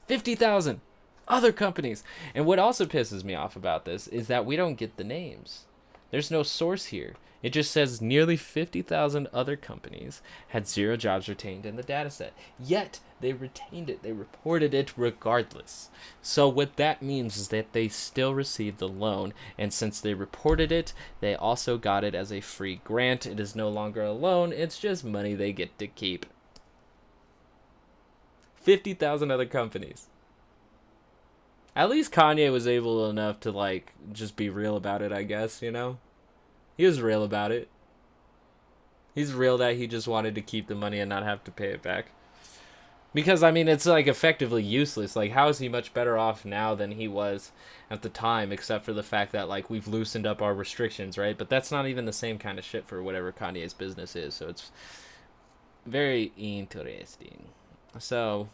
50,000 other companies. And what also pisses me off about this is that we don't get the names. There's no source here. It just says nearly 50,000 other companies had 0 jobs retained in the data set. Yet, they retained it. They reported it regardless. So what that means is that they still received the loan. And since they reported it, they also got it as a free grant. It is no longer a loan. It's just money they get to keep. 50,000 other companies. At least Kanye was able enough to, like, just be real about it, I guess, you know? He was real about it. He's real that he just wanted to keep the money and not have to pay it back. Because, I mean, it's, like, effectively useless. Like, how is he much better off now than he was at the time, except for the fact that, like, we've loosened up our restrictions, right? But that's not even the same kind of shit for whatever Kanye's business is, so it's very interesting. So,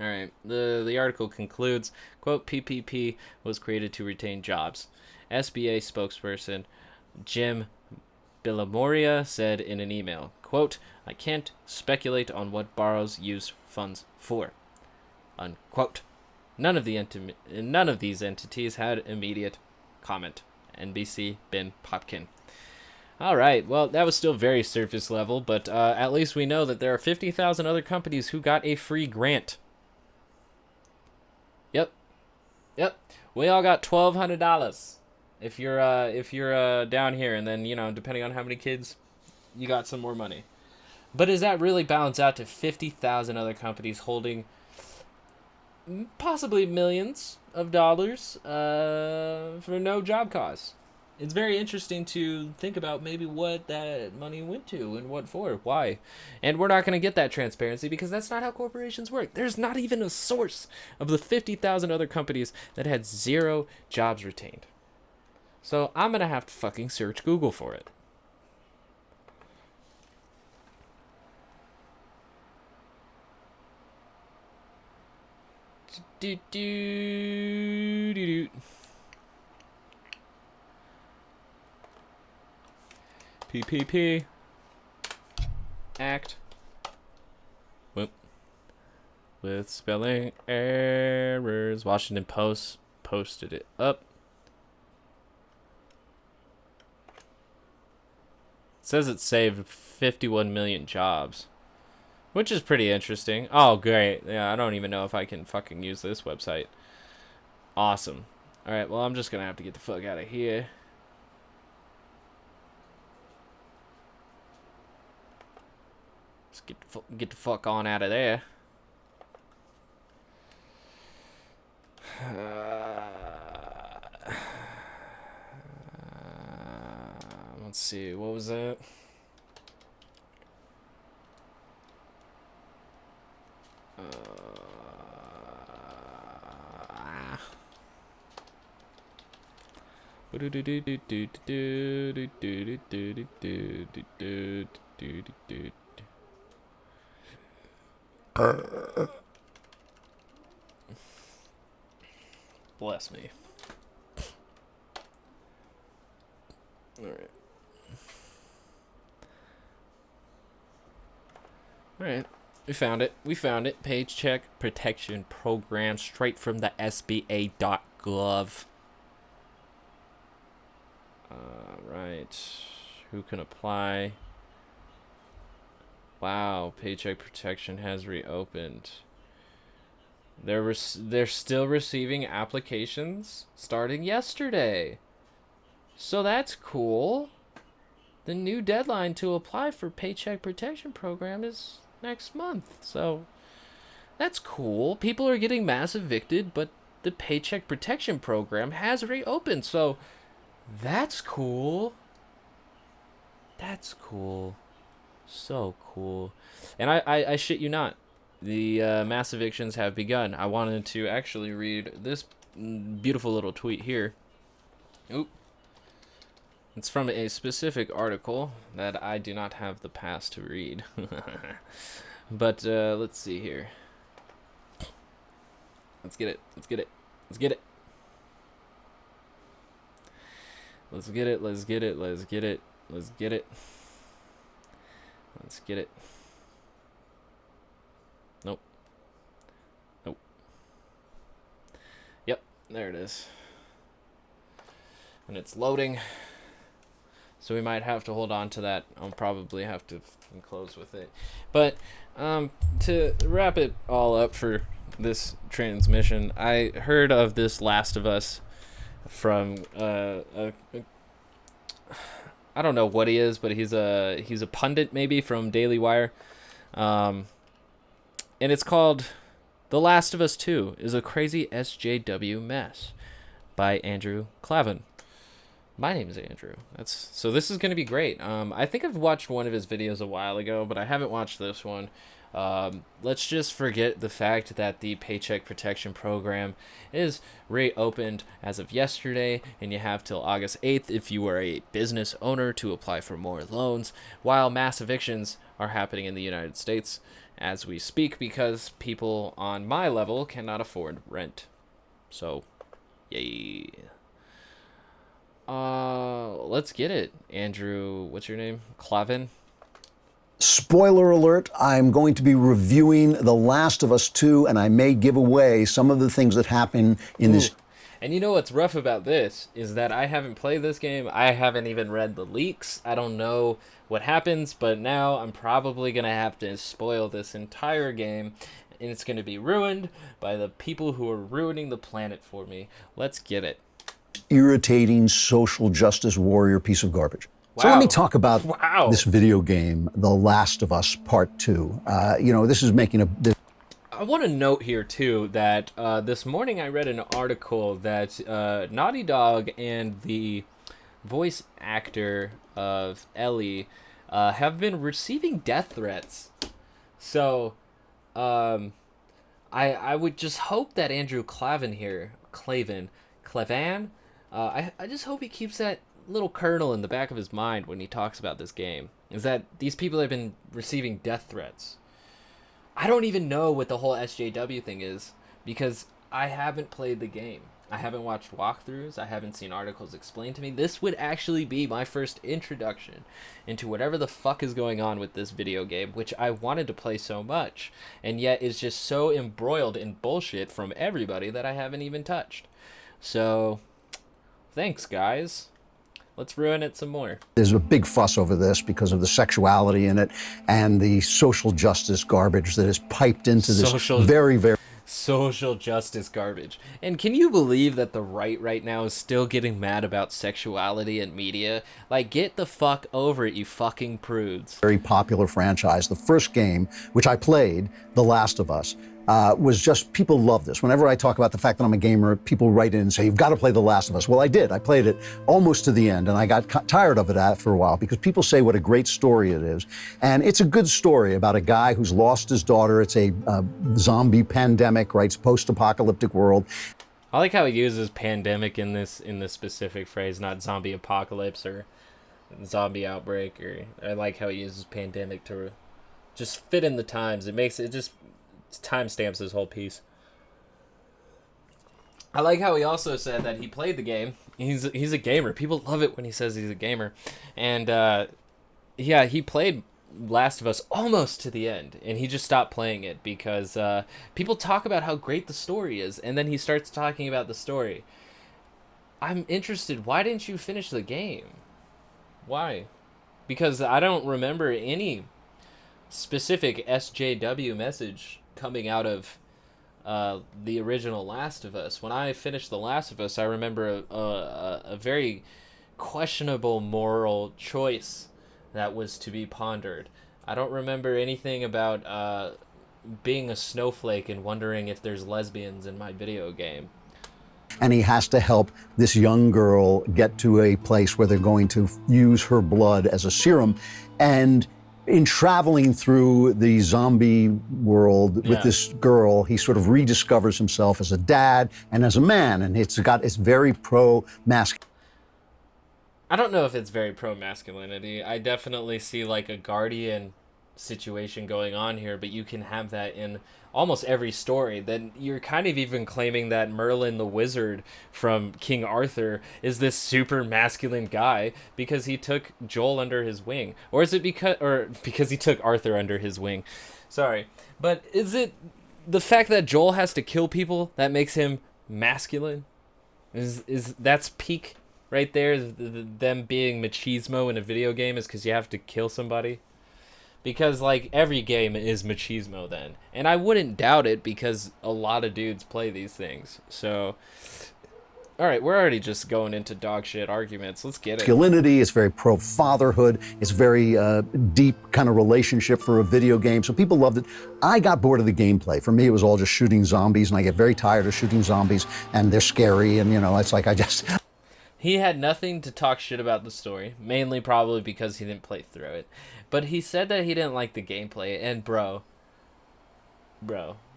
all right, the article concludes, quote, PPP was created to retain jobs. SBA spokesperson Jim Billamoria said in an email, quote, I can't speculate on what borrows use funds for, unquote. None of these entities had immediate comment. NBC Ben Popkin. All right, well, that was still very surface level, but at least we know that there are 50,000 other companies who got a free grant. Yep. We all got $1,200 if you're down here, and then, you know, depending on how many kids, you got some more money. But does that really balance out to 50,000 other companies holding possibly millions of dollars for no job costs? It's very interesting to think about maybe what that money went to and what for, why. And we're not going to get that transparency because that's not how corporations work. There's not even a source of the 50,000 other companies that had 0 jobs retained. So I'm going to have to fucking search Google for it. Do, do, do, do. PPP. Act. Whoop. With spelling errors. Washington Post posted it up. It says it saved 51 million jobs, which is pretty interesting. Oh, great. Yeah, I don't even know if I can fucking use this website. Awesome. All right, well, I'm just going to have to get the fuck out of here. Let's get the fuck on out of there. Let's see, what was that? Bless me. All right. All right. We found it. We found it. Paycheck Protection Program straight from the SBA.gov. Right. Who can apply? Wow. Paycheck Protection has reopened. They're still receiving applications starting yesterday. So that's cool. The new deadline to apply for Paycheck Protection Program is next month. So that's cool. People are getting mass evicted, but the Paycheck Protection Program has reopened. So that's cool. That's cool. So cool. And I shit you not. The mass evictions have begun. I wanted to actually read this beautiful little tweet here. Oop. It's from a specific article that I do not have the pass to read. But let's see here. Let's get it. Let's get it. Let's get it. Let's get it. Let's get it. Let's get it. Let's get it. Let's get it. Nope. Nope. Yep, there it is. And it's loading. So we might have to hold on to that. I'll probably have to close with it. But to wrap it all up for this transmission, I heard of this Last of Us from I don't know what he is, but he's a pundit maybe from Daily Wire. And it's called The Last of Us 2 is a Crazy SJW Mess by Andrew Clavin. My name is Andrew. So this is going to be great. I think I've watched one of his videos a while ago, but I haven't watched this one. Let's just forget the fact that the Paycheck Protection Program is reopened as of yesterday, and you have till August 8th if you are a business owner to apply for more loans, while mass evictions are happening in the United States as we speak because people on my level cannot afford rent. So, yay. Let's get it. Andrew, what's your name? Clavin? Spoiler alert, I'm going to be reviewing The Last of Us 2, and I may give away some of the things that happen in this. And you know what's rough about this is that I haven't played this game. I haven't even read the leaks. I don't know what happens, but now I'm probably going to have to spoil this entire game, and it's going to be ruined by the people who are ruining the planet for me. Let's get it. Irritating social justice warrior piece of garbage. Wow. So let me talk about this video game, The Last of Us Part 2. This is making a... I want to note here, too, that this morning I read an article that Naughty Dog and the voice actor of Ellie have been receiving death threats. So I would just hope that Andrew Clavin here, Clavan, I just hope he keeps that little kernel in the back of his mind when he talks about this game, is that these people have been receiving death threats. I don't even know what the whole SJW thing is, because I haven't played the game. I haven't watched walkthroughs. I haven't seen articles explained to me. This would actually be my first introduction into whatever the fuck is going on with this video game, which I wanted to play so much, and yet is just so embroiled in bullshit from everybody that I haven't even touched. So, thanks, guys. Let's ruin it some more. There's a big fuss over this because of the sexuality in it and the social justice garbage that is piped into this very, very... Social justice garbage. And can you believe that the right now is still getting mad about sexuality in media? Like, get the fuck over it, you fucking prudes. Very popular franchise. The first game, which I played, The Last of Us, was just, people love this. Whenever I talk about the fact that I'm a gamer, people write in and say, you've got to play The Last of Us. Well, I did. I played it almost to the end, and I got tired of it after a while because people say what a great story it is. And it's a good story about a guy who's lost his daughter. It's a zombie pandemic, right? It's post-apocalyptic world. I like how he uses pandemic in this specific phrase, not zombie apocalypse or zombie outbreak. Or I like how he uses pandemic to just fit in the times. It makes it just timestamps this whole piece. I like how he also said that he played the game. He's a gamer. People love it when he says he's a gamer. And yeah, he played Last of Us almost to the end, and he just stopped playing it because people talk about how great the story is, and then he starts talking about the story. I'm interested. Why didn't you finish the game? Why? Because I don't remember any specific SJW message coming out of the original Last of Us. When I finished The Last of Us, I remember a very questionable moral choice that was to be pondered. I don't remember anything about being a snowflake and wondering if there's lesbians in my video game. And he has to help this young girl get to a place where they're going to use her blood as a serum. And in traveling through the zombie world with this girl, he sort of rediscovers himself as a dad and as a man, and it's very pro-masculine. I don't know if it's very pro-masculinity. I definitely see like a guardian situation going on here, but you can have that in almost every story. Then you're kind of even claiming that Merlin the wizard from King Arthur is this super masculine guy because he took Joel under his wing. Or is it because he took Arthur under his wing? Sorry. But is it the fact that Joel has to kill people that makes him masculine? Is that's peak right there? Them being machismo in a video game is because you have to kill somebody? Because, like, every game is machismo then. And I wouldn't doubt it because a lot of dudes play these things. So, alright, we're already just going into dog shit arguments. Let's get it. Masculinity, it's very pro-fatherhood. It's very deep kind of relationship for a video game. So people loved it. I got bored of the gameplay. For me, it was all just shooting zombies, and I get very tired of shooting zombies, and they're scary, and, you know, it's like I just... He had nothing to talk shit about the story, mainly probably because he didn't play through it. But he said that he didn't like the gameplay, and bro,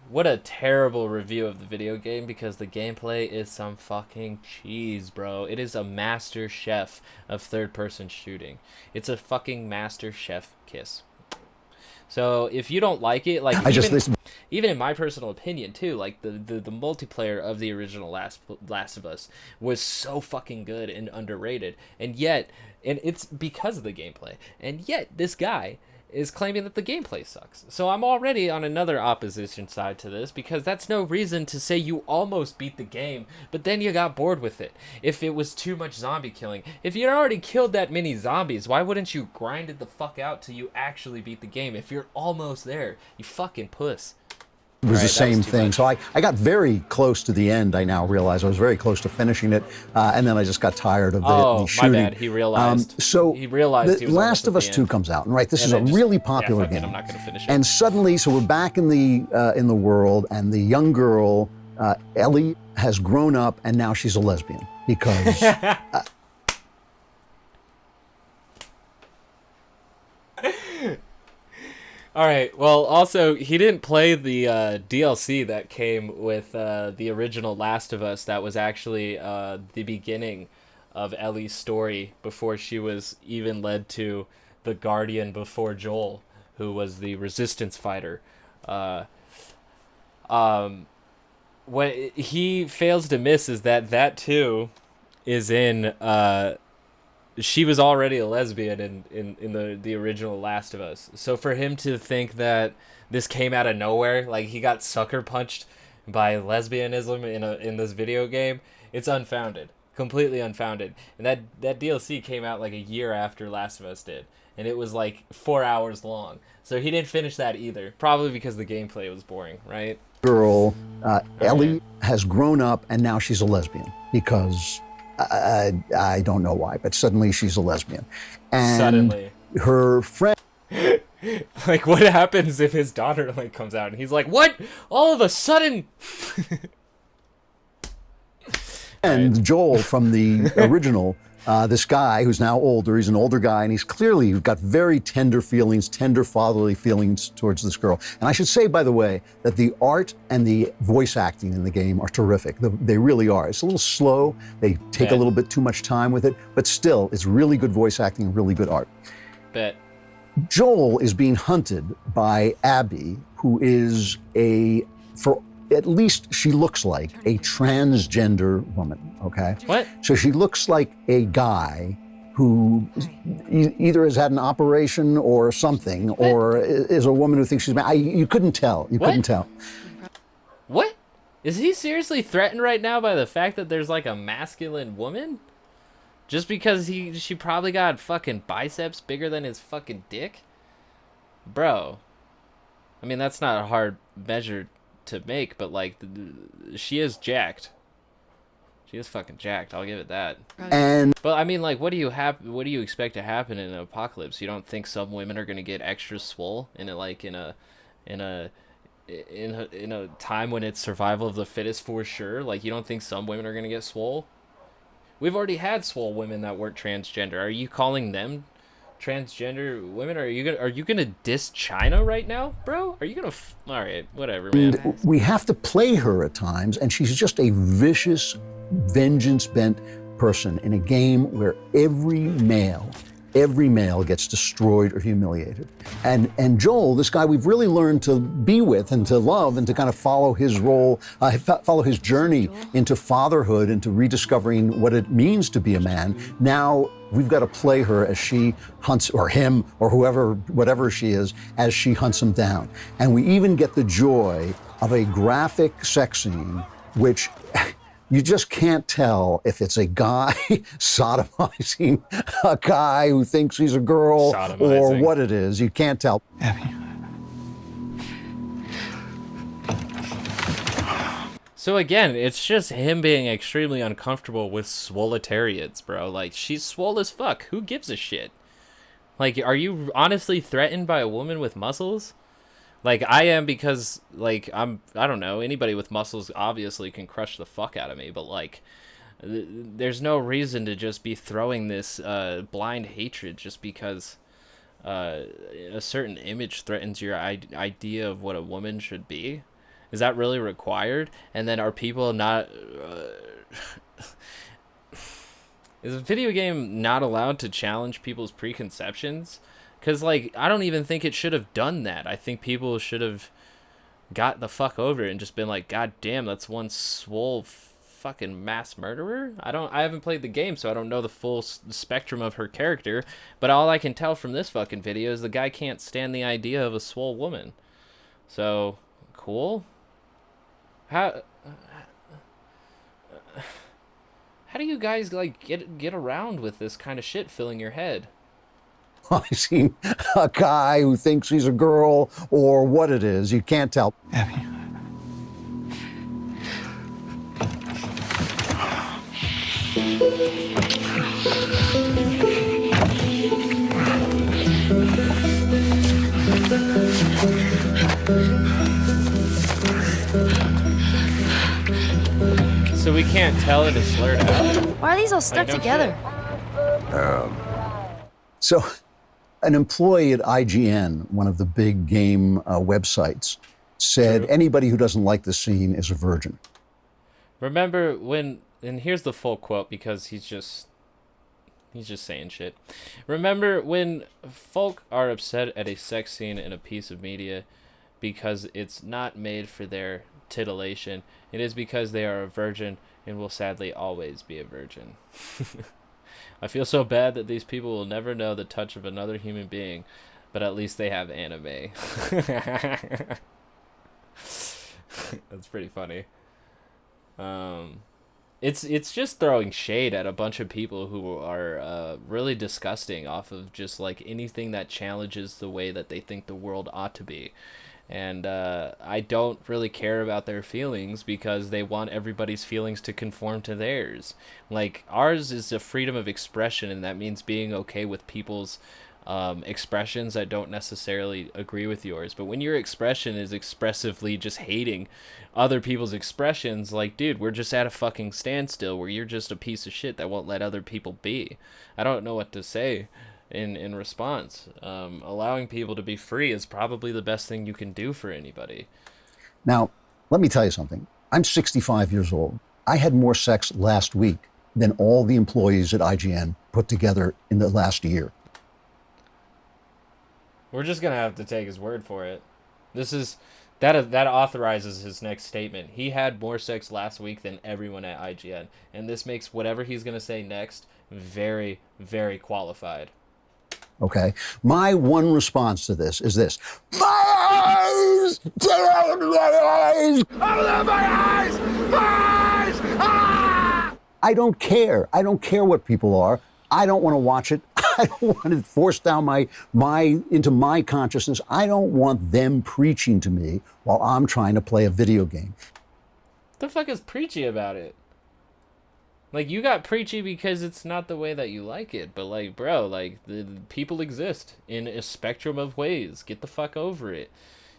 what a terrible review of the video game because the gameplay is some fucking cheese, bro. It is a master chef of third-person shooting. It's a fucking master chef kiss. So if you don't like it, like even in my personal opinion too, like the multiplayer of the original Last of Us was so fucking good and underrated, and it's because of the gameplay, and yet this guy is claiming that the gameplay sucks. So I'm already on another opposition side to this because that's no reason to say you almost beat the game, but then you got bored with it. If it was too much zombie killing. If you'd already killed that many zombies, why wouldn't you grind it the fuck out till you actually beat the game? If you're almost there, you fucking puss. It was the same thing. So I got very close to the end. I now realize I was very close to finishing it, and then I just got tired of the shooting. My bad. He realized. He realized he was Last of Us 2 comes out, and this is a really popular game. I'm not going to finish it. And suddenly, so we're back in the world, and the young girl, Ellie, has grown up, and now she's a lesbian because. All right. Well, also, he didn't play the DLC that came with the original Last of Us. That was actually the beginning of Ellie's story before she was even led to the Guardian before Joel, who was the resistance fighter. what he fails to miss is that too is in she was already a lesbian in the original Last of Us. So for him to think that this came out of nowhere, like he got sucker punched by lesbianism in this video game, it's unfounded. Completely unfounded. And that DLC came out like a year after Last of Us did. And it was like 4 hours long. So he didn't finish that either. Probably because the gameplay was boring, right? Girl, Ellie has grown up and now she's a lesbian because I don't know why, but suddenly she's a lesbian. And Suddenly. her friend. Like, what happens if his daughter like comes out and he's like, "What? All of a sudden?" And Right. Joel from the original, this guy who's now older, he's an older guy, and he's clearly got very tender feelings, tender fatherly feelings towards this girl. And I should say, by the way, that the art and the voice acting in the game are terrific. They really are. It's a little slow. They take a little bit too much time with it, but still, it's really good voice acting and really good art. Bet. Joel is being hunted by Abby, who is for at least she looks like a transgender woman, okay? What? So she looks like a guy who either has had an operation or something, or is a woman who thinks she's man. You couldn't tell. You couldn't tell. What? Is he seriously threatened right now by the fact that there's like a masculine woman? Just because she probably got fucking biceps bigger than his fucking dick? Bro. I mean, that's not a hard measure to make, but like, she is jacked. She is fucking jacked. I'll give it that. And But I mean, like, what do you expect to happen in an apocalypse? You don't think some women are gonna get extra swole in a time when it's survival of the fittest for sure? Like, you don't think some women are gonna get swole? We've already had swole women that weren't transgender. Are you calling them transgender women? Are you gonna diss China right now, bro? Are you gonna? All right, whatever, man. we have to play her at times, and she's just a vicious, vengeance-bent person in a game where every male gets destroyed or humiliated. And Joel, this guy we've really learned to be with and to love and to kind of follow his role, follow his journey into fatherhood, into rediscovering what it means to be a man. Now we've got to play her as she hunts, or him, or whoever, whatever she is, as she hunts him down. And we even get the joy of a graphic sex scene, which you just can't tell if it's a guy sodomizing a guy who thinks he's a girl or what it is. You can't tell. Abby. So again, it's just him being extremely uncomfortable with swoletariats, bro. Like, she's swole as fuck. Who gives a shit? Like, are you honestly threatened by a woman with muscles? Like, I am, because, like, I don't know, anybody with muscles obviously can crush the fuck out of me, but, like, there's no reason to just be throwing this blind hatred just because a certain image threatens your idea of what a woman should be. Is that really required? And then are people not... is a video game not allowed to challenge people's preconceptions? Because, like, I don't even think it should have done that. I think people should have got the fuck over it and just been like, God damn, that's one swole fucking mass murderer? I haven't played the game, so I don't know the full spectrum of her character, but all I can tell from this fucking video is the guy can't stand the idea of a swole woman. So, cool. How do you guys, like, get around with this kind of shit filling your head? I seen a guy who thinks he's a girl or what it is. You can't tell. Abby. So we can't tell it is slurred out? Why are these all stuck no together? So, an employee at IGN, one of the big game websites, said anybody who doesn't like the scene is a virgin. Remember when, and here's the full quote because he's just saying shit. Remember when folk are upset at a sex scene in a piece of media because it's not made for their titillation. It is because they are a virgin and will sadly always be a virgin. I feel so bad that these people will never know the touch of another human being, but at least they have anime. That's pretty funny. It's just throwing shade at a bunch of people who are really disgusting off of just like anything that challenges the way that they think the world ought to be. And I don't really care about their feelings because they want everybody's feelings to conform to theirs. Like, ours is a freedom of expression, and that means being okay with people's expressions that don't necessarily agree with yours. But when your expression is expressively just hating other people's expressions, like, dude, we're just at a fucking standstill where you're just a piece of shit that won't let other people be. I don't know what to say in response. Allowing people to be free is probably the best thing you can do for anybody. Now, let me tell you something. I'm 65 years old. I had more sex last week than all the employees at IGN put together in the last year. We're just gonna have to take his word for it. That authorizes his next statement. He had more sex last week than everyone at IGN, and this makes whatever he's gonna say next very, very qualified. Okay. My one response to this is this. My eyes! My eyes! My eyes! My eyes! Ah! I don't care. I don't care what people are. I don't want to watch it. I don't want it forced down into my consciousness. I don't want them preaching to me while I'm trying to play a video game. What the fuck is preachy about it? Like, you got preachy because it's not the way that you like it, but like, bro, like, the people exist in a spectrum of ways. Get the fuck over it.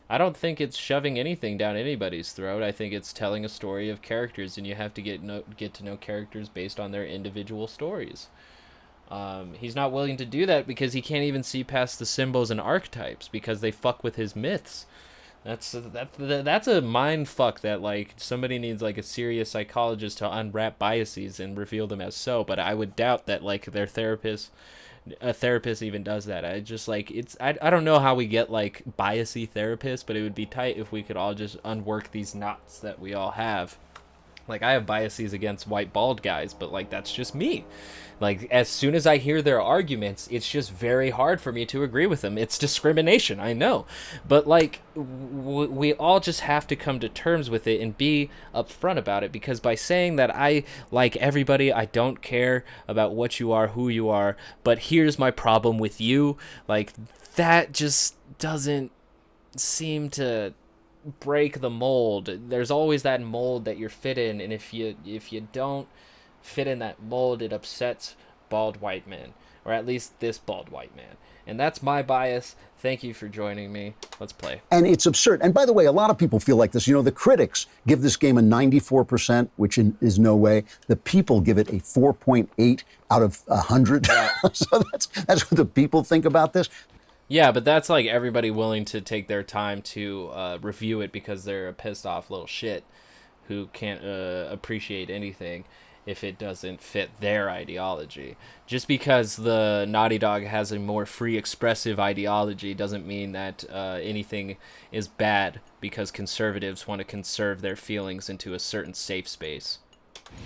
I don't think it's shoving anything down anybody's throat. I think it's telling a story of characters, and you have to get to know characters based on their individual stories. He's not willing to do that because he can't even see past the symbols and archetypes because they fuck with his myths. That's a mind fuck that, like, somebody needs like a serious psychologist to unwrap biases and reveal them as so. But I would doubt that like a therapist even does that. I just like I don't know how we get like biasy therapists, but it would be tight if we could all just unwork these knots that we all have. Like, I have biases against white bald guys, but like, that's just me. Like, as soon as I hear their arguments, it's just very hard for me to agree with them. It's discrimination, I know. But like, we all just have to come to terms with it and be upfront about it, because by saying that I like everybody, I don't care about what you are, who you are, but here's my problem with you, like, that just doesn't seem to break the mold. There's always that mold that you're fit in, and if you don't fit in that mold, it upsets bald white men, or at least this bald white man. And that's my bias. Thank you for joining me. Let's play. And it's absurd. And by the way, a lot of people feel like this. You know, the critics give this game a 94%, which is no way. The people give it a 4.8 out of 100. Yeah. So that's what the people think about this. Yeah, but that's like everybody willing to take their time to review it because they're a pissed off little shit who can't appreciate anything if it doesn't fit their ideology. Just because the Naughty Dog has a more free expressive ideology doesn't mean that anything is bad because conservatives want to conserve their feelings into a certain safe space.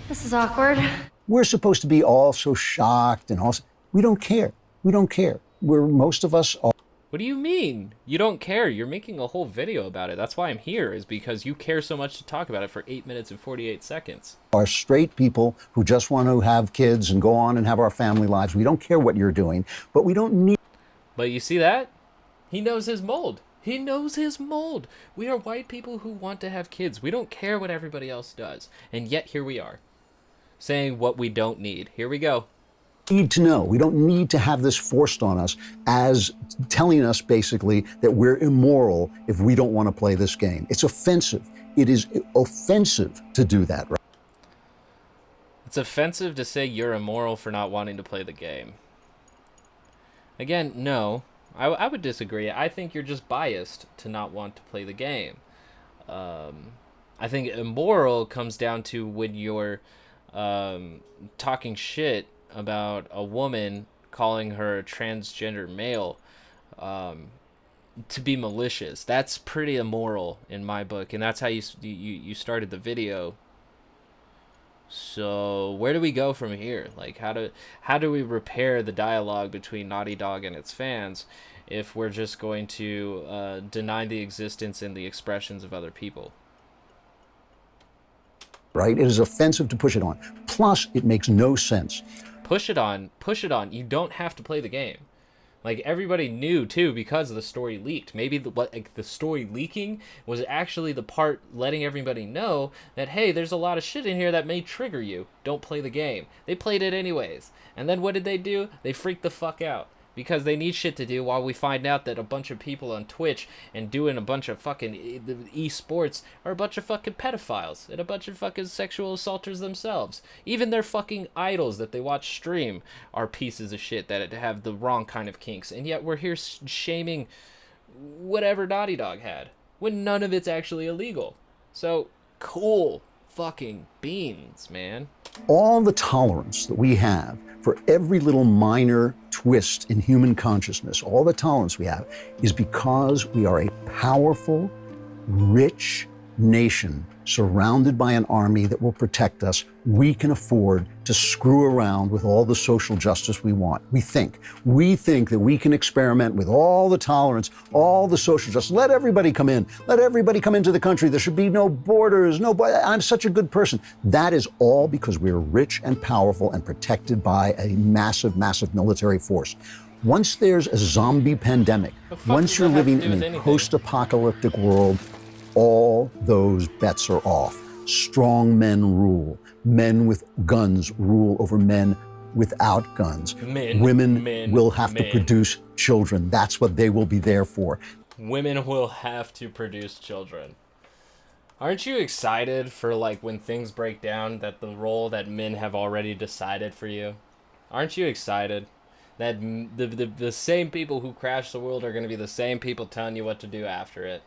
This is awkward. We're supposed to be all so shocked and also, we don't care. We don't care. Most of us are. What do you mean? You don't care? You're making a whole video about it. That's why I'm here, is because you care so much to talk about it for 8 minutes and 48 seconds. Are straight people who just want to have kids and go on and have our family lives. We don't care what you're doing, but we don't need. But you see that? He knows his mold. He knows his mold. We are white people who want to have kids. We don't care what everybody else does. And yet here we are, saying what we don't need. Here we go. Need to know. We don't need to have this forced on us as telling us basically that we're immoral if we don't want to play this game. It's offensive. It is offensive to do that, right? It's offensive to say you're immoral for not wanting to play the game. Again, no. I would disagree. I think you're just biased to not want to play the game. I think immoral comes down to when you're talking shit about a woman, calling her a transgender male, to be malicious. That's pretty immoral in my book, and that's how you started the video. So where do we go from here? Like, how do we repair the dialogue between Naughty Dog and its fans if we're just going to deny the existence and the expressions of other people? Right? It is offensive to push it on. Plus, it makes no sense. Push it on. You don't have to play the game. Like, everybody knew, too, because the story leaked. Maybe the story leaking was actually the part letting everybody know that, hey, there's a lot of shit in here that may trigger you. Don't play the game. They played it anyways. And then what did they do? They freaked the fuck out. Because they need shit to do while we find out that a bunch of people on Twitch and doing a bunch of fucking esports are a bunch of fucking pedophiles and a bunch of fucking sexual assaulters themselves. Even their fucking idols that they watch stream are pieces of shit that have the wrong kind of kinks. And yet we're here shaming whatever Naughty Dog had when none of it's actually illegal. So, cool fucking beans, man. All the tolerance that we have for every little minor twist in human consciousness, all the tolerance we have, is because we are a powerful, rich nation surrounded by an army that will protect us. We can afford to screw around with all the social justice we want. We think that we can experiment with all the tolerance, all the social justice. Let everybody come in. Let everybody come into the country. There should be no borders. I'm such a good person. That is all because we're rich and powerful and protected by a massive, massive military force. Once there's a zombie pandemic, once you're living in a post-apocalyptic world, all those bets are off. Strong men rule. Men with guns rule over men without guns. Women will have to produce children. That's what they will be there for. Women will have to produce children. Aren't you excited for, like, when things break down, that the role that men have already decided for you? Aren't you excited that the same people who crash the world are going to be the same people telling you what to do after it?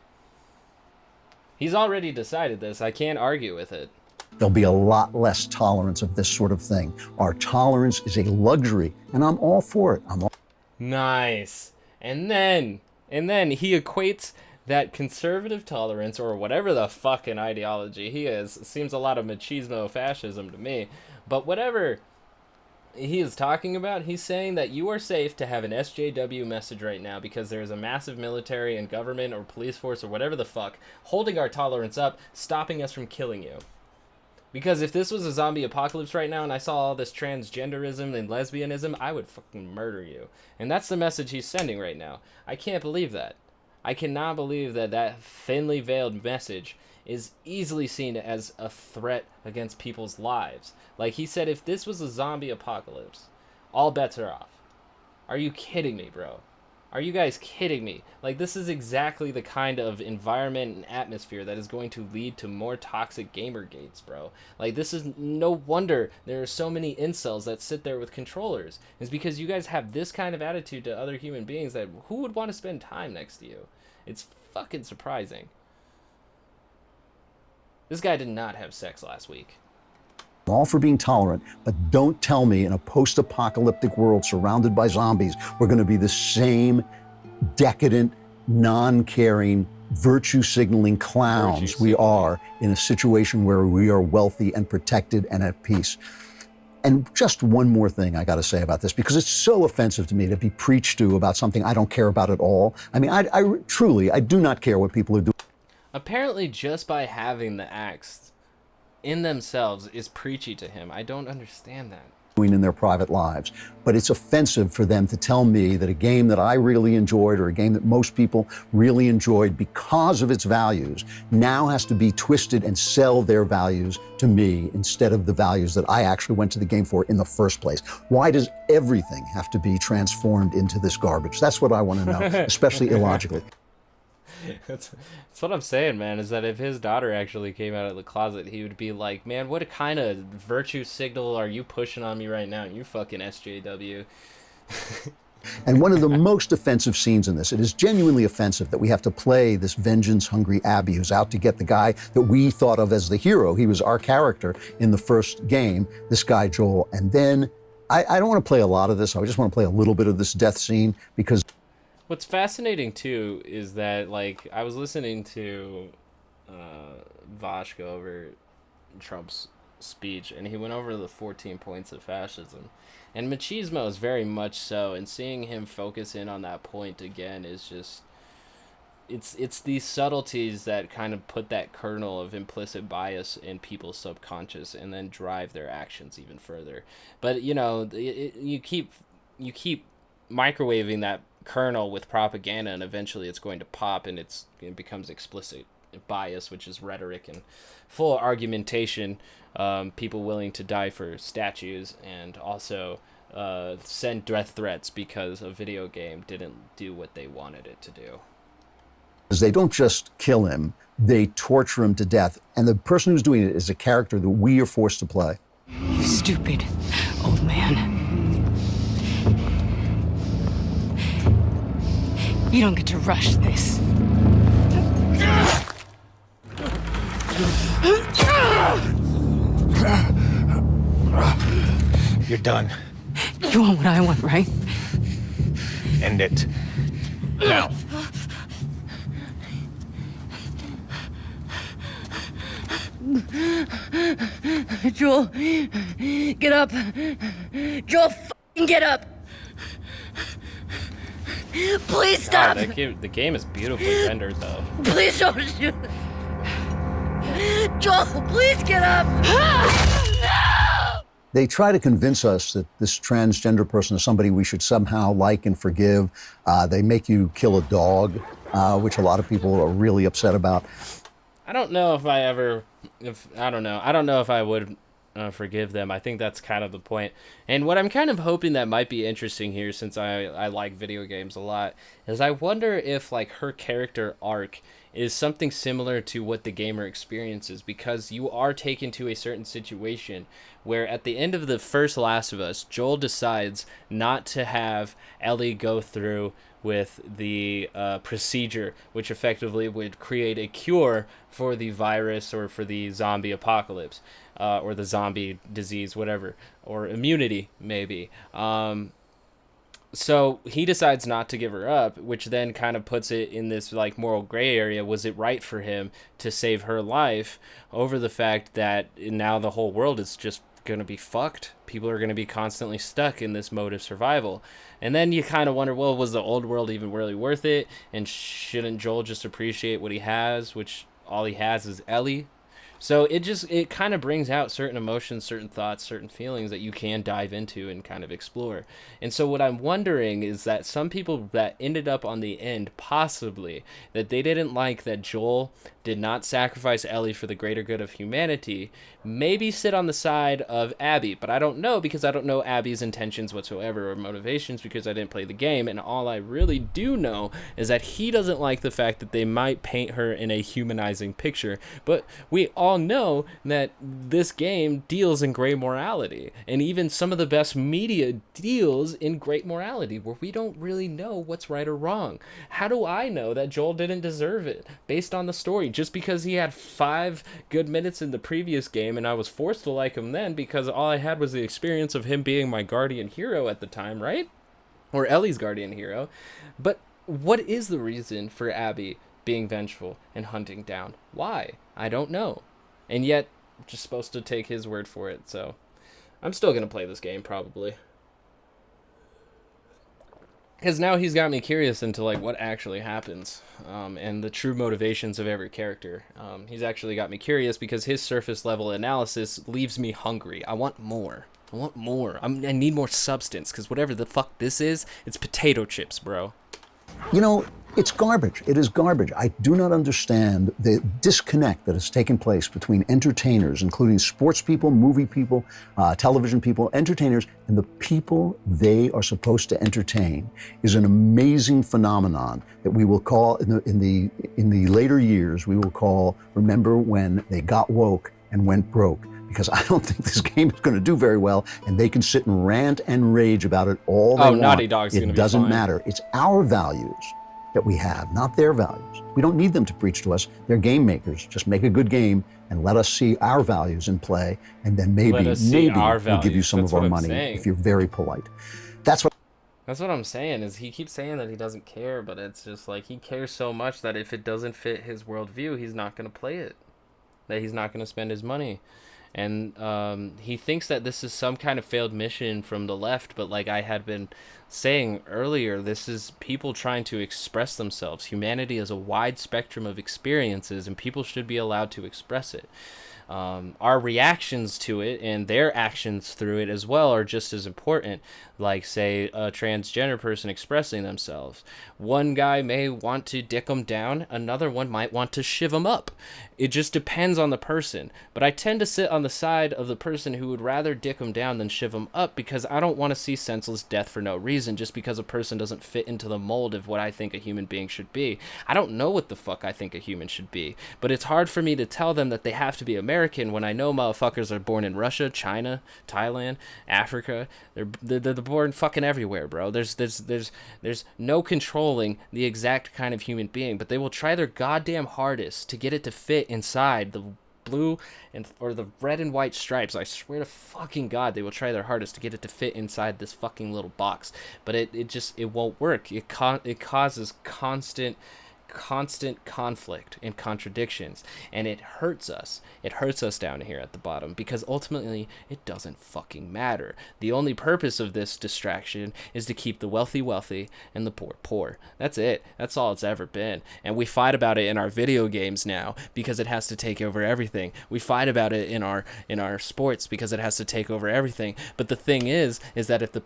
He's already decided this. I can't argue with it. There'll be a lot less tolerance of this sort of thing. Our tolerance is a luxury, and I'm all for it. Nice. And then he equates that conservative tolerance, or whatever the fucking ideology he is, seems a lot of machismo fascism to me, but whatever he is talking about, he's saying that you are safe to have an SJW message right now because there is a massive military and government or police force or whatever the fuck holding our tolerance up, stopping us from killing you. Because if this was a zombie apocalypse right now and I saw all this transgenderism and lesbianism, I would fucking murder you. And that's the message he's sending right now. I can't believe that. I cannot believe that thinly veiled message is easily seen as a threat against people's lives. Like he said, if this was a zombie apocalypse, all bets are off. Are you kidding me, bro? Are you guys kidding me? Like, this is exactly the kind of environment and atmosphere that is going to lead to more toxic gamergates, bro. Like, this is no wonder there are so many incels that sit there with controllers. It's because you guys have this kind of attitude to other human beings that who would want to spend time next to you? It's fucking surprising. This guy did not have sex last week. I'm all for being tolerant, but don't tell me in a post-apocalyptic world surrounded by zombies, we're going to be the same decadent, non-caring, virtue-signaling clowns we are in a situation where we are wealthy and protected and at peace. And just one more thing I got to say about this, because it's so offensive to me to be preached to about something I don't care about at all. I mean, I truly do not care what people are doing. Apparently, just by having the acts in themselves is preachy to him. I don't understand that. In their private lives. But it's offensive for them to tell me that a game that I really enjoyed, or a game that most people really enjoyed because of its values, now has to be twisted and sell their values to me instead of the values that I actually went to the game for in the first place. Why does everything have to be transformed into this garbage? That's what I want to know, especially illogically. That's what I'm saying, man, is that if his daughter actually came out of the closet, he would be like, man, what kind of virtue signal are you pushing on me right now, you fucking SJW? And one of the most offensive scenes in this, it is genuinely offensive that we have to play this vengeance-hungry Abby who's out to get the guy that we thought of as the hero. He was our character in the first game, this guy Joel. And then, I don't want to play a lot of this, I just want to play a little bit of this death scene because... What's fascinating too is that like I was listening to Vosh go over Trump's speech, and he went over the 14 points of fascism, and machismo is very much so. And seeing him focus in on that point again is just it's these subtleties that kind of put that kernel of implicit bias in people's subconscious and then drive their actions even further. But you keep microwaving that kernel with propaganda, and eventually it's going to pop, and it becomes explicit bias, which is rhetoric and full argumentation. People willing to die for statues, and also send death threats because a video game didn't do what they wanted it to do. They don't just kill him, they torture him to death. And the person who's doing it is a character that we are forced to play. You stupid old man. You don't get to rush this. You're done. You want what I want, right? End it. Now. Joel, get up. Joel, f***ing get up. Please stop. God, the game is beautifully rendered, though. Please don't shoot. Joel, please get up. They try to convince us that this transgender person is somebody we should somehow like and forgive. They make you kill a dog, which a lot of people are really upset about. I don't know if I don't know if I would forgive them. I think that's kind of the point. And what I'm kind of hoping that might be interesting here, since I like video games a lot, is I wonder if like her character arc is something similar to what the gamer experiences, because you are taken to a certain situation where at the end of the first Last of Us, Joel decides not to have Ellie go through with the procedure, which effectively would create a cure for the virus or for the zombie apocalypse, or the zombie disease, whatever, or immunity, maybe. So he decides not to give her up, which then kind of puts it in this like moral gray area. Was it right for him to save her life over the fact that now the whole world is just going to be fucked? People are going to be constantly stuck in this mode of survival. And then you kind of wonder, well, was the old world even really worth it? And shouldn't Joel just appreciate what he has, which all he has is Ellie? So it kind of brings out certain emotions, certain thoughts, certain feelings that you can dive into and kind of explore. And so what I'm wondering is that some people that ended up on the end, possibly, that they didn't like that Joel did not sacrifice Ellie for the greater good of humanity, maybe sit on the side of Abby. But I don't know, because I don't know Abby's intentions whatsoever or motivations, because I didn't play the game. And all I really do know is that he doesn't like the fact that they might paint her in a humanizing picture. But we all know that this game deals in gray morality, and even some of the best media deals in great morality, where we don't really know what's right or wrong. How do I know that Joel didn't deserve it based on the story, just because he had 5 good minutes in the previous game and I was forced to like him then because all I had was the experience of him being my guardian hero at the time, right? Or Ellie's guardian hero. But what is the reason for Abby being vengeful and hunting down? Why? I don't know. And yet, I'm just supposed to take his word for it, so I'm still going to play this game, probably. Because now he's got me curious into like what actually happens, and the true motivations of every character. He's actually got me curious because his surface level analysis leaves me hungry. I want more. I need more substance, because whatever the fuck this is, it's potato chips, bro. You know, it's garbage. It is garbage. I do not understand the disconnect that has taken place between entertainers, including sports people, movie people, television people, entertainers, and the people they are supposed to entertain is an amazing phenomenon that we will call, in the later years, we will call, remember when they got woke and went broke. Because I don't think this game is going to do very well, and they can sit and rant and rage about it all they want. Naughty Dog's going to be fine. It doesn't matter. It's our values that we have, not their values. We don't need them to preach to us. They're game makers. Just make a good game and let us see our values in play, and then maybe we'll give you some of our money if you're very polite. That's what. That's what I'm saying, is he keeps saying that he doesn't care, but it's just like he cares so much that if it doesn't fit his worldview, he's not going to play it. That he's not going to spend his money. And he thinks that this is some kind of failed mission from the left, but like I had been saying earlier, this is people trying to express themselves. Humanity is a wide spectrum of experiences, and people should be allowed to express it. Our reactions to it and their actions through it as well are just as important. Like, say, a transgender person expressing themselves. One guy may want to dick them down, another one might want to shiv them up. It just depends on the person. But I tend to sit on the side of the person who would rather dick them down than shiv them up, because I don't want to see senseless death for no reason just because a person doesn't fit into the mold of what I think a human being should be. I don't know what the fuck I think a human should be, but it's hard for me to tell them that they have to be American when I know motherfuckers are born in Russia, China, Thailand, Africa. They're born fucking everywhere, bro. There's no controlling the exact kind of human being, but they will try their goddamn hardest to get it to fit inside the blue or the red and white stripes. I swear to fucking God, they will try their hardest to get it to fit inside this fucking little box, but it won't work. It causes constant conflict and contradictions, and it hurts us down here at the bottom, because ultimately it doesn't fucking matter. The only purpose of this distraction is to keep the wealthy wealthy and the poor poor. That's it. That's all it's ever been. And we fight about it in our video games now because it has to take over everything. We fight about it in our sports because it has to take over everything. But the thing is that if the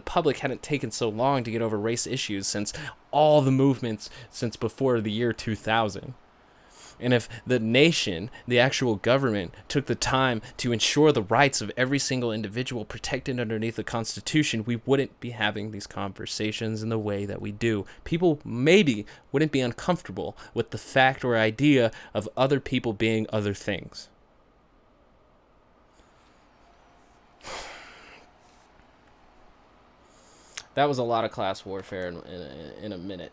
public hadn't taken so long to get over race issues since all the movements since before the year 2000, and if the nation, the actual government, took the time to ensure the rights of every single individual protected underneath the Constitution, we wouldn't be having these conversations in the way that we do. People maybe wouldn't be uncomfortable with the fact or idea of other people being other things. That was a lot of class warfare in a minute.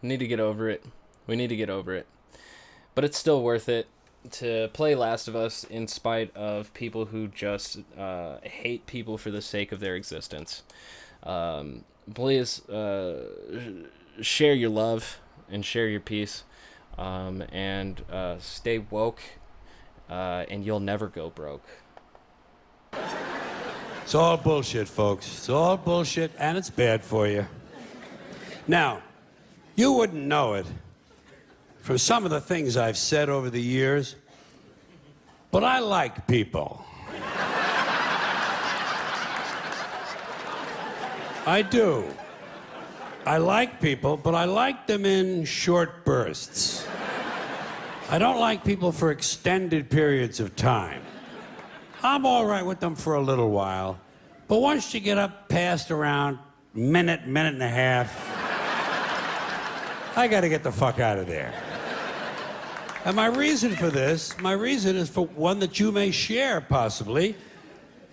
We need to get over it. But it's still worth it to play Last of Us in spite of people who just hate people for the sake of their existence. Please share your love and share your peace. And stay woke, and you'll never go broke. It's all bullshit, folks. It's all bullshit, and it's bad for you. Now, you wouldn't know it from some of the things I've said over the years, but I like people. I do. I like people, but I like them in short bursts. I don't like people for extended periods of time. I'm all right with them for a little while, but once you get up past around minute and a half, I gotta get the fuck out of there. And my reason is for one that you may share, possibly.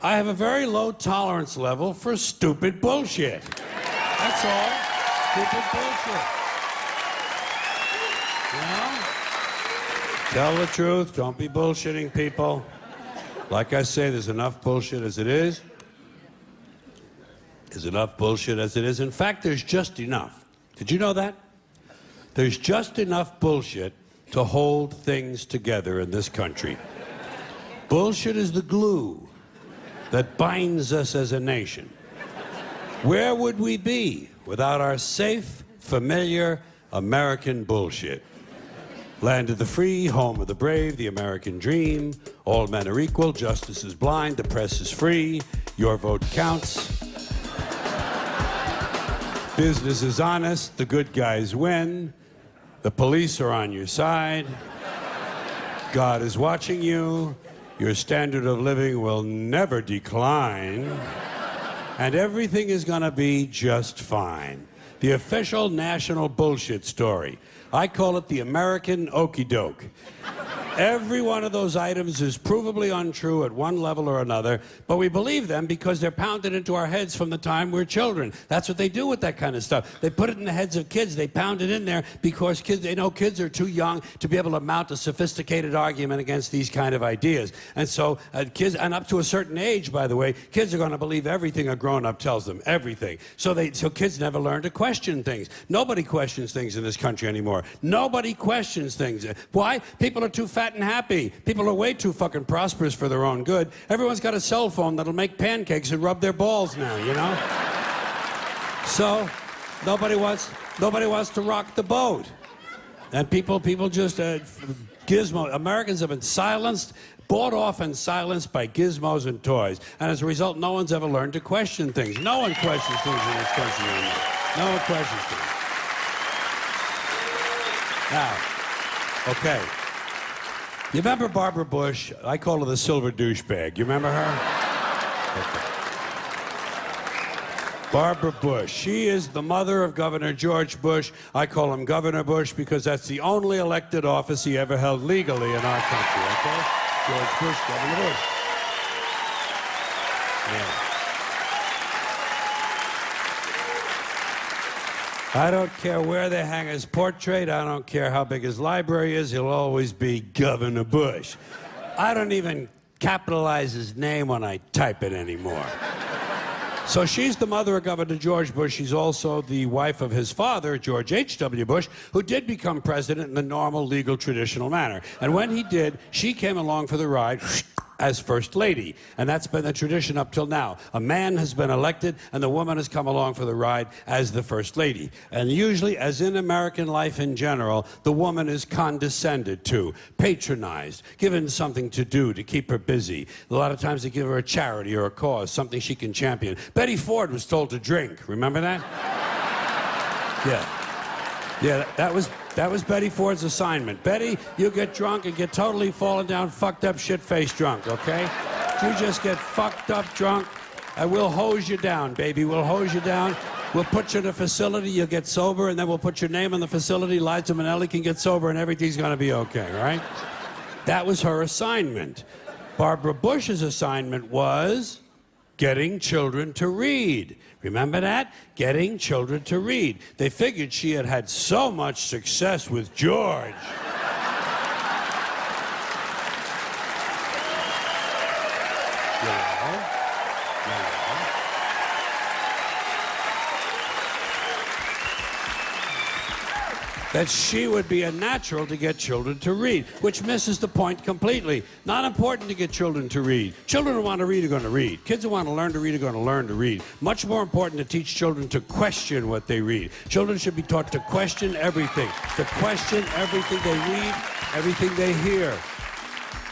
I have a very low tolerance level for stupid bullshit. That's all. Stupid bullshit. You know? Tell the truth. Don't be bullshitting people. Like I say, there's enough bullshit as it is. There's enough bullshit as it is. In fact, there's just enough. Did you know that? There's just enough bullshit to hold things together in this country. Bullshit is the glue that binds us as a nation. Where would we be without our safe, familiar American bullshit? Land of the free, home of the brave, the American dream. All men are equal, justice is blind, the press is free, your vote counts. Business is honest, the good guys win. The police are on your side. God is watching you. Your standard of living will never decline. And everything is gonna be just fine. The official national bullshit story. I call it the American okey doke. Every one of those items is provably untrue at one level or another, but we believe them because they're pounded into our heads from the time we're children. That's what they do with that kind of stuff. They put it in the heads of kids. They pound it in there because they know kids are too young to be able to mount a sophisticated argument against these kind of ideas. And so kids, and up to a certain age, by the way, kids are going to believe everything a grown-up tells them, everything. So kids never learn to question things. Nobody questions things in this country anymore. Nobody questions things. Why? People are too fat and happy. People are way too fucking prosperous for their own good. Everyone's got a cell phone that'll make pancakes and rub their balls now, you know? So nobody wants to rock the boat. And people just gizmo. Americans have been silenced, bought off and silenced by gizmos and toys. And as a result, no one's ever learned to question things. No one questions things in this country anymore. No one questions things. Now, okay. You remember Barbara Bush? I call her the silver douchebag. You remember her? Okay. Barbara Bush. She is the mother of Governor George Bush. I call him Governor Bush because that's the only elected office he ever held legally in our country, okay? George Bush, Governor Bush. Yeah. I don't care where they hang his portrait. I don't care how big his library is. He'll always be Governor Bush. I don't even capitalize his name when I type it anymore. So she's the mother of Governor George Bush. She's also the wife of his father, George H.W. Bush, who did become president in the normal, legal, traditional manner. And when he did, she came along for the ride as First Lady. And that's been the tradition up till now. A man has been elected, and the woman has come along for the ride as the First Lady. And usually, as in American life in general, the woman is condescended to, patronized, given something to do to keep her busy. A lot of times they give her a charity or a cause, something she can champion. Betty Ford was told to drink. Remember that? Yeah. Yeah, that was Betty Ford's assignment. Betty, you get drunk and get totally fallen down, fucked up, shit-faced drunk, okay? You just get fucked up drunk, and we'll hose you down, baby. We'll hose you down. We'll put you in a facility, you'll get sober, and then we'll put your name in the facility. Liza Minnelli can get sober, and everything's gonna be okay, right? That was her assignment. Barbara Bush's assignment was getting children to read. Remember that? Getting children to read. They figured she had had so much success with George. That she would be a natural to get children to read, which misses the point completely. Not important to get children to read. Children who want to read are going to read. Kids who want to learn to read are going to learn to read. Much more important to teach children to question what they read. Children should be taught to question everything, to question everything they read, everything they hear.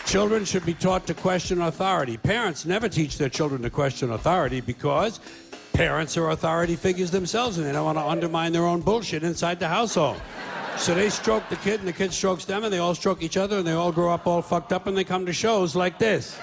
Children should be taught to question authority. Parents never teach their children to question authority because parents are authority figures themselves and they don't want to undermine their own bullshit inside the household. So they stroke the kid and the kid strokes them and they all stroke each other and they all grow up all fucked up and they come to shows like this.